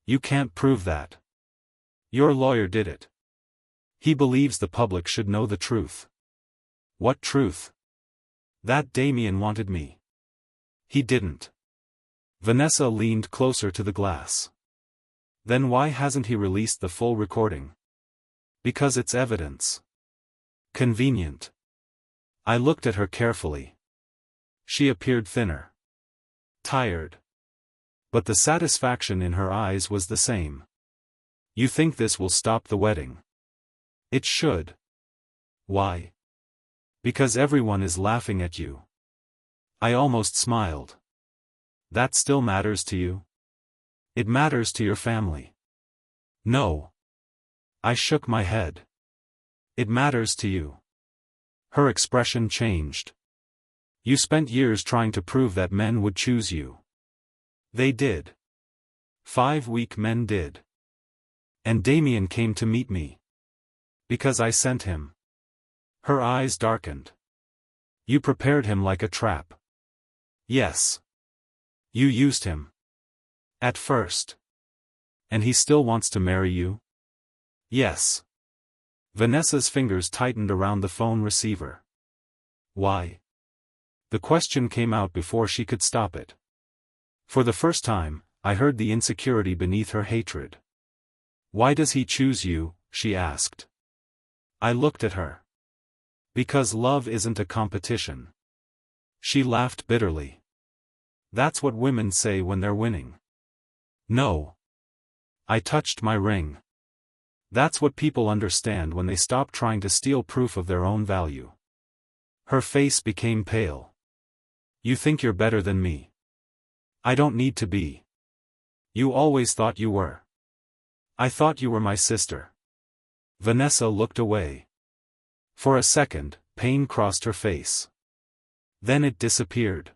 You can't prove that. Your lawyer did it. He believes the public should know the truth. What truth? That Damien wanted me. He didn't. Vanessa leaned closer to the glass. Then why hasn't he released the full recording? Because it's evidence. Convenient. I looked at her carefully. She appeared thinner. Tired. But the satisfaction in her eyes was the same. You think this will stop the wedding? It should. Why? Because everyone is laughing at you. I almost smiled. That still matters to you? It matters to your family. No. I shook my head. It matters to you. Her expression changed. You spent years trying to prove that men would choose you. They did. 5 weak men did. And Damien came to meet me. Because I sent him. Her eyes darkened. You prepared him like a trap. Yes. You used him. At first. And he still wants to marry you? Yes. Vanessa's fingers tightened around the phone receiver. Why? The question came out before she could stop it. For the first time, I heard the insecurity beneath her hatred. Why does he choose you? She asked. I looked at her. Because love isn't a competition. She laughed bitterly. That's what women say when they're winning. No. I touched my ring. That's what people understand when they stop trying to steal proof of their own value. Her face became pale. You think you're better than me. I don't need to be. You always thought you were. I thought you were my sister. Vanessa looked away. For a second, pain crossed her face. Then it disappeared.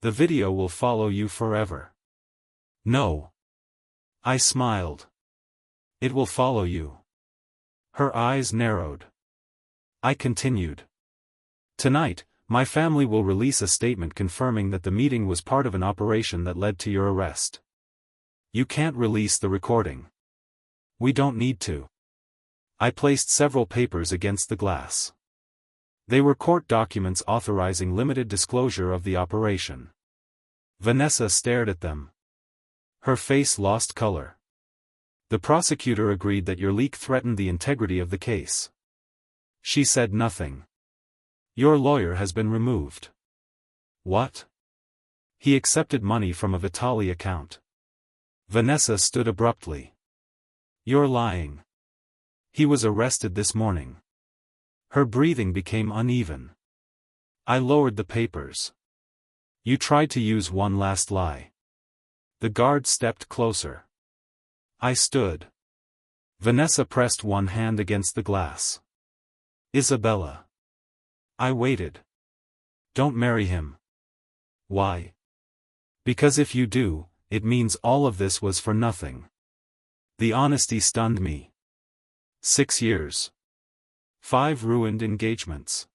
The video will follow you forever. No. I smiled. It will follow you. Her eyes narrowed. I continued. Tonight, my family will release a statement confirming that the meeting was part of an operation that led to your arrest. You can't release the recording. We don't need to. I placed several papers against the glass. They were court documents authorizing limited disclosure of the operation. Vanessa stared at them. Her face lost color. The prosecutor agreed that your leak threatened the integrity of the case. She said nothing. Your lawyer has been removed. What? He accepted money from a Vitali account. Vanessa stood abruptly. You're lying. He was arrested this morning. Her breathing became uneven. I lowered the papers. You tried to use one last lie. The guard stepped closer. I stood. Vanessa pressed one hand against the glass. Isabella. I waited. Don't marry him. Why? Because if you do, it means all of this was for nothing. The honesty stunned me. 6 years. 5 ruined engagements.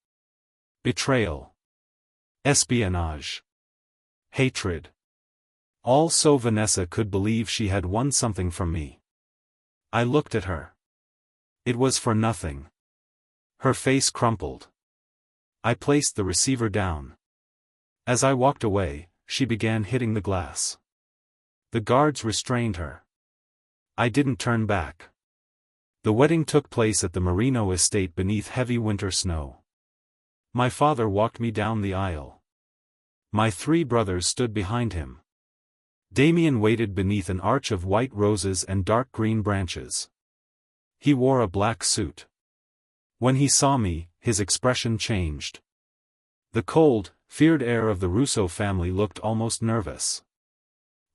Betrayal. Espionage. Hatred. All so Vanessa could believe she had won something from me. I looked at her. It was for nothing. Her face crumpled. I placed the receiver down. As I walked away, she began hitting the glass. The guards restrained her. I didn't turn back. The wedding took place at the Marino estate beneath heavy winter snow. My father walked me down the aisle. My 3 brothers stood behind him. Damien waited beneath an arch of white roses and dark green branches. He wore a black suit. When he saw me, his expression changed. The cold, feared air of the Russo family looked almost nervous.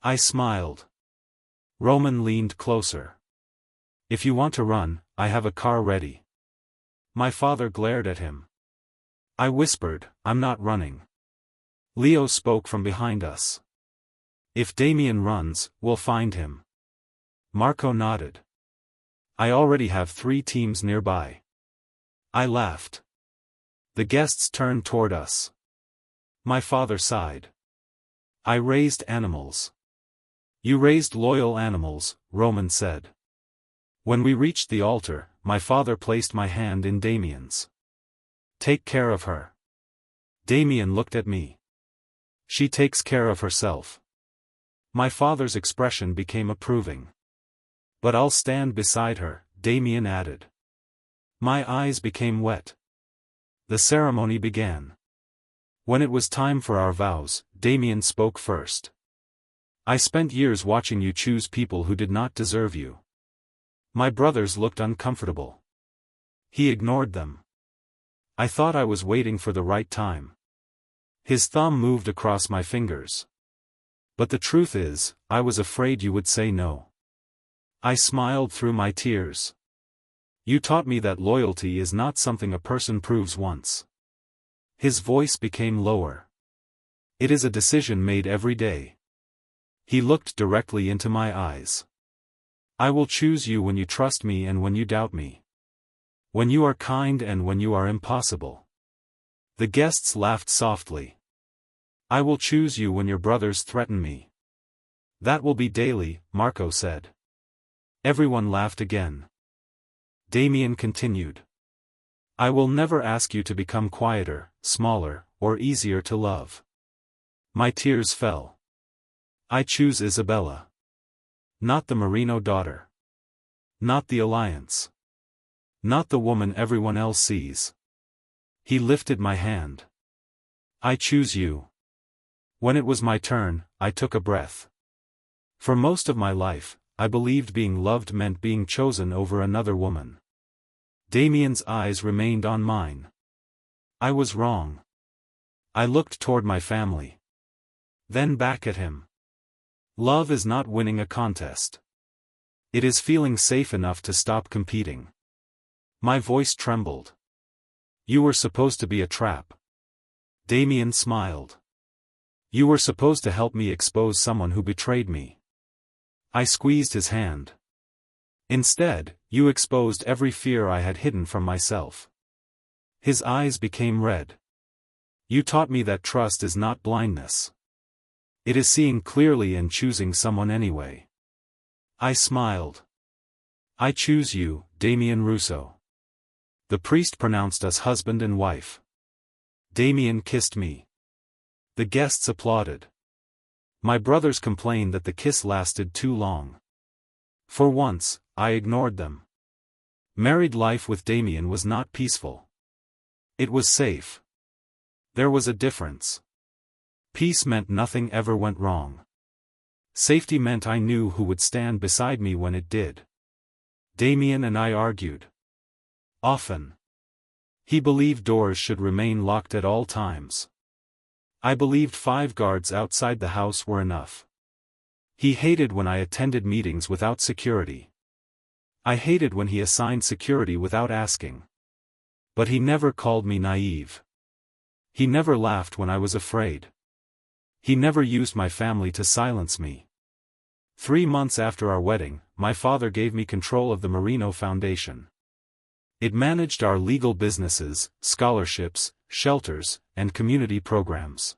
I smiled. Roman leaned closer. If you want to run, I have a car ready. My father glared at him. I whispered, I'm not running. Leo spoke from behind us. If Damien runs, we'll find him. Marco nodded. I already have 3 teams nearby. I laughed. The guests turned toward us. My father sighed. I raised animals. You raised loyal animals, Roman said. When we reached the altar, my father placed my hand in Damien's. Take care of her. Damien looked at me. She takes care of herself. My father's expression became approving. But I'll stand beside her, Damien added. My eyes became wet. The ceremony began. When it was time for our vows, Damien spoke first. I spent years watching you choose people who did not deserve you. My brothers looked uncomfortable. He ignored them. I thought I was waiting for the right time. His thumb moved across my fingers. But the truth is, I was afraid you would say no. I smiled through my tears. You taught me that loyalty is not something a person proves once. His voice became lower. It is a decision made every day. He looked directly into my eyes. I will choose you when you trust me and when you doubt me. When you are kind and when you are impossible. The guests laughed softly. I will choose you when your brothers threaten me. That will be daily, Marco said. Everyone laughed again. Damien continued. I will never ask you to become quieter, smaller, or easier to love. My tears fell. I choose Isabella. Not the Marino daughter. Not the alliance. Not the woman everyone else sees. He lifted my hand. I choose you. When it was my turn, I took a breath. For most of my life, I believed being loved meant being chosen over another woman. Damien's eyes remained on mine. I was wrong. I looked toward my family. Then back at him. Love is not winning a contest. It is feeling safe enough to stop competing. My voice trembled. You were supposed to be a trap. Damien smiled. You were supposed to help me expose someone who betrayed me. I squeezed his hand. Instead, you exposed every fear I had hidden from myself. His eyes became red. You taught me that trust is not blindness. It is seeing clearly and choosing someone anyway. I smiled. I choose you, Damien Russo. The priest pronounced us husband and wife. Damien kissed me. The guests applauded. My brothers complained that the kiss lasted too long. For once, I ignored them. Married life with Damien was not peaceful. It was safe. There was a difference. Peace meant nothing ever went wrong. Safety meant I knew who would stand beside me when it did. Damien and I argued. Often. He believed doors should remain locked at all times. I believed 5 guards outside the house were enough. He hated when I attended meetings without security. I hated when he assigned security without asking. But he never called me naive. He never laughed when I was afraid. He never used my family to silence me. 3 months after our wedding, my father gave me control of the Marino Foundation. It managed our legal businesses, scholarships, shelters, and community programs.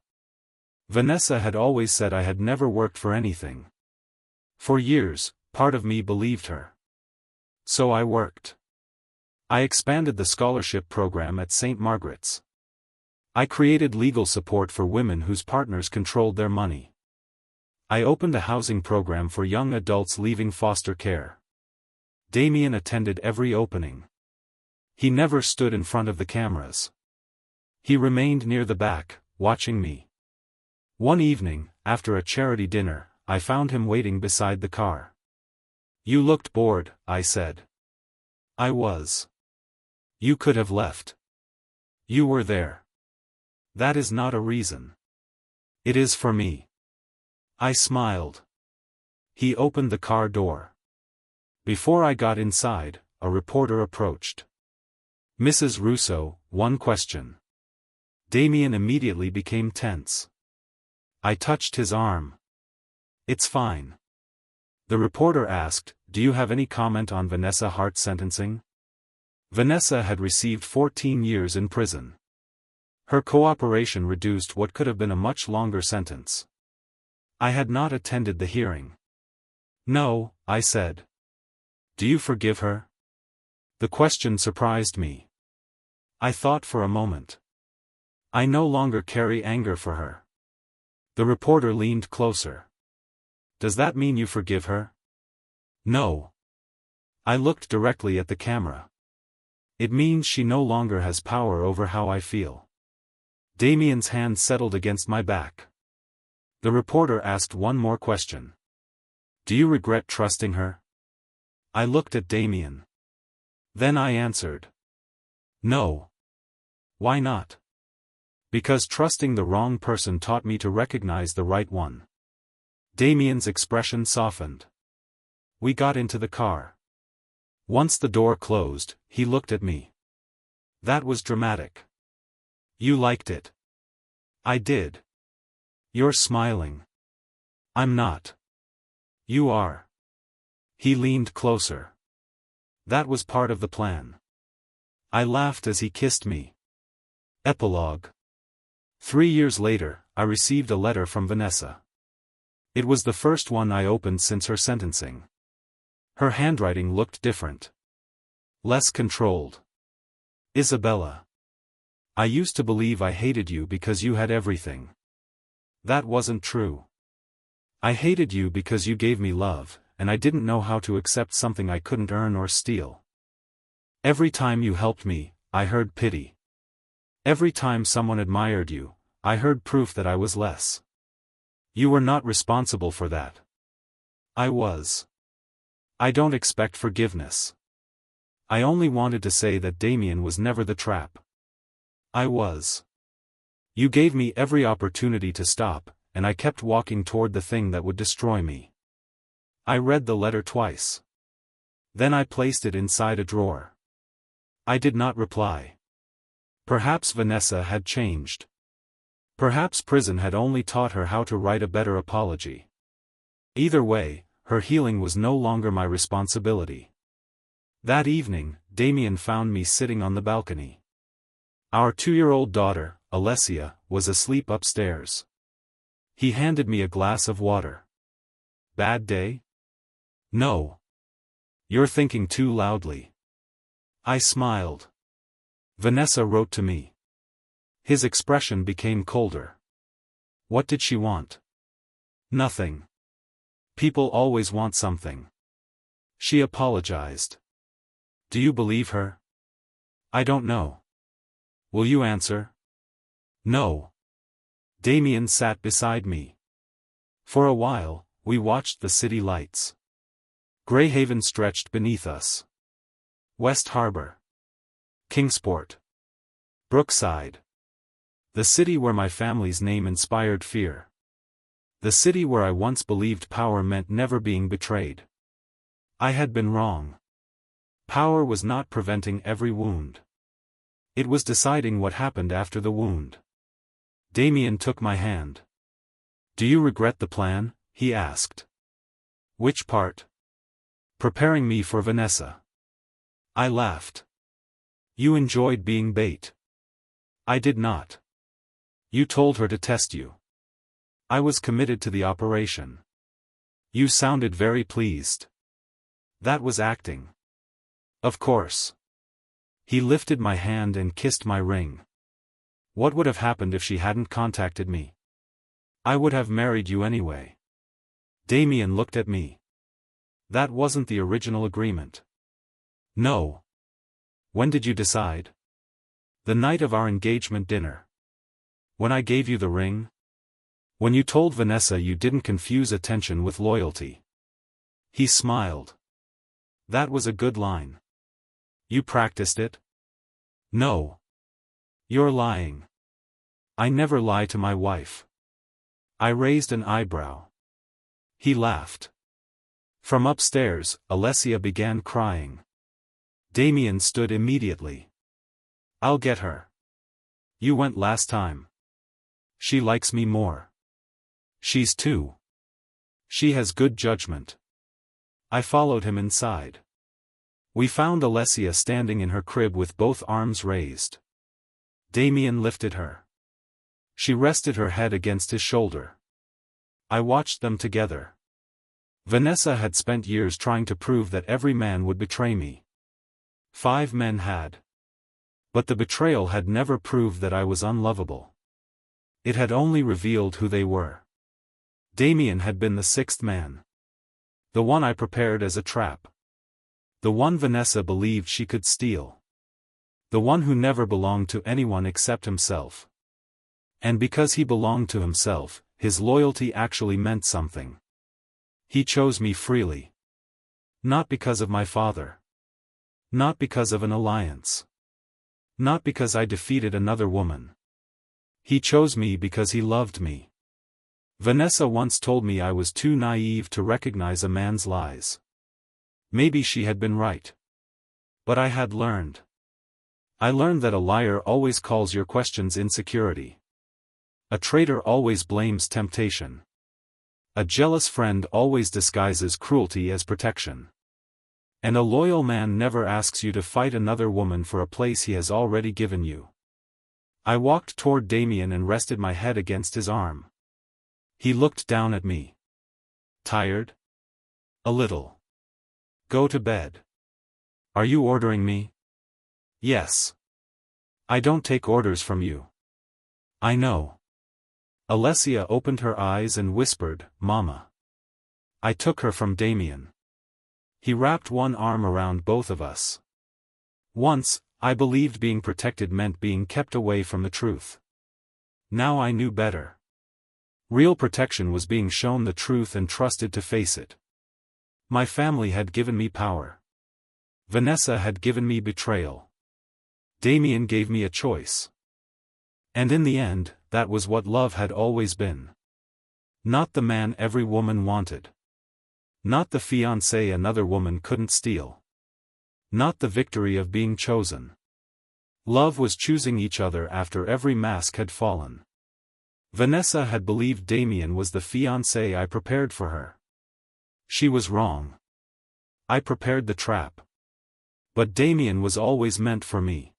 Vanessa had always said I had never worked for anything. For years, part of me believed her. So I worked. I expanded the scholarship program at St. Margaret's. I created legal support for women whose partners controlled their money. I opened a housing program for young adults leaving foster care. Damien attended every opening. He never stood in front of the cameras. He remained near the back, watching me. One evening, after a charity dinner, I found him waiting beside the car. You looked bored, I said. I was. You could have left. You were there. That is not a reason. It is for me. I smiled. He opened the car door. Before I got inside, a reporter approached. Mrs. Russo, one question. Damien immediately became tense. I touched his arm. It's fine. The reporter asked, do you have any comment on Vanessa Hart's sentencing? Vanessa had received 14 years in prison. Her cooperation reduced what could have been a much longer sentence. I had not attended the hearing. No, I said. Do you forgive her? The question surprised me. I thought for a moment. I no longer carry anger for her. The reporter leaned closer. Does that mean you forgive her? No. I looked directly at the camera. It means she no longer has power over how I feel. Damien's hand settled against my back. The reporter asked one more question. Do you regret trusting her? I looked at Damien. Then I answered. No. Why not? Because trusting the wrong person taught me to recognize the right one. Damien's expression softened. We got into the car. Once the door closed, he looked at me. That was dramatic. You liked it. I did. You're smiling. I'm not. You are. He leaned closer. That was part of the plan. I laughed as he kissed me. Epilogue. 3 years later, I received a letter from Vanessa. It was the first one I opened since her sentencing. Her handwriting looked different. Less controlled. Isabella. I used to believe I hated you because you had everything. That wasn't true. I hated you because you gave me love, and I didn't know how to accept something I couldn't earn or steal. Every time you helped me, I heard pity. Every time someone admired you, I heard proof that I was less. You were not responsible for that. I was. I don't expect forgiveness. I only wanted to say that Damien was never the trap. I was. You gave me every opportunity to stop, and I kept walking toward the thing that would destroy me. I read the letter twice. Then I placed it inside a drawer. I did not reply. Perhaps Vanessa had changed. Perhaps prison had only taught her how to write a better apology. Either way, her healing was no longer my responsibility. That evening, Damien found me sitting on the balcony. Our 2-year-old daughter, Alessia, was asleep upstairs. He handed me a glass of water. Bad day? No. You're thinking too loudly. I smiled. Vanessa wrote to me. His expression became colder. What did she want? Nothing. People always want something. She apologized. Do you believe her? I don't know. Will you answer? No. Damien sat beside me. For a while, we watched the city lights. Greyhaven stretched beneath us. West Harbor. Kingsport. Brookside. The city where my family's name inspired fear. The city where I once believed power meant never being betrayed. I had been wrong. Power was not preventing every wound. It was deciding what happened after the wound. Damien took my hand. Do you regret the plan? He asked. Which part? Preparing me for Vanessa. I laughed. You enjoyed being bait. I did not. You told her to test you. I was committed to the operation. You sounded very pleased. That was acting. Of course. He lifted my hand and kissed my ring. What would have happened if she hadn't contacted me? I would have married you anyway. Damien looked at me. That wasn't the original agreement. No. When did you decide? The night of our engagement dinner. When I gave you the ring? When you told Vanessa you didn't confuse attention with loyalty. He smiled. That was a good line. You practiced it? No. You're lying. I never lie to my wife. I raised an eyebrow. He laughed. From upstairs, Alessia began crying. Damien stood immediately. I'll get her. You went last time. She likes me more. She's 2. She has good judgment. I followed him inside. We found Alessia standing in her crib with both arms raised. Damien lifted her. She rested her head against his shoulder. I watched them together. Vanessa had spent years trying to prove that every man would betray me. 5 men had. But the betrayal had never proved that I was unlovable. It had only revealed who they were. Damien had been the 6th man. The one I prepared as a trap. The one Vanessa believed she could steal. The one who never belonged to anyone except himself. And because he belonged to himself, his loyalty actually meant something. He chose me freely. Not because of my father. Not because of an alliance. Not because I defeated another woman. He chose me because he loved me. Vanessa once told me I was too naive to recognize a man's lies. Maybe she had been right. But I had learned. I learned that a liar always calls your questions insecurity. A traitor always blames temptation. A jealous friend always disguises cruelty as protection. And a loyal man never asks you to fight another woman for a place he has already given you. I walked toward Damien and rested my head against his arm. He looked down at me. Tired? A little. Go to bed. Are you ordering me? Yes. I don't take orders from you. I know. Alessia opened her eyes and whispered, Mama. I took her from Damien. He wrapped one arm around both of us. Once, I believed being protected meant being kept away from the truth. Now I knew better. Real protection was being shown the truth and trusted to face it. My family had given me power. Vanessa had given me betrayal. Damien gave me a choice. And in the end, that was what love had always been. Not the man every woman wanted. Not the fiancé another woman couldn't steal. Not the victory of being chosen. Love was choosing each other after every mask had fallen. Vanessa had believed Damien was the fiancé I prepared for her. She was wrong. I prepared the trap. But Damien was always meant for me.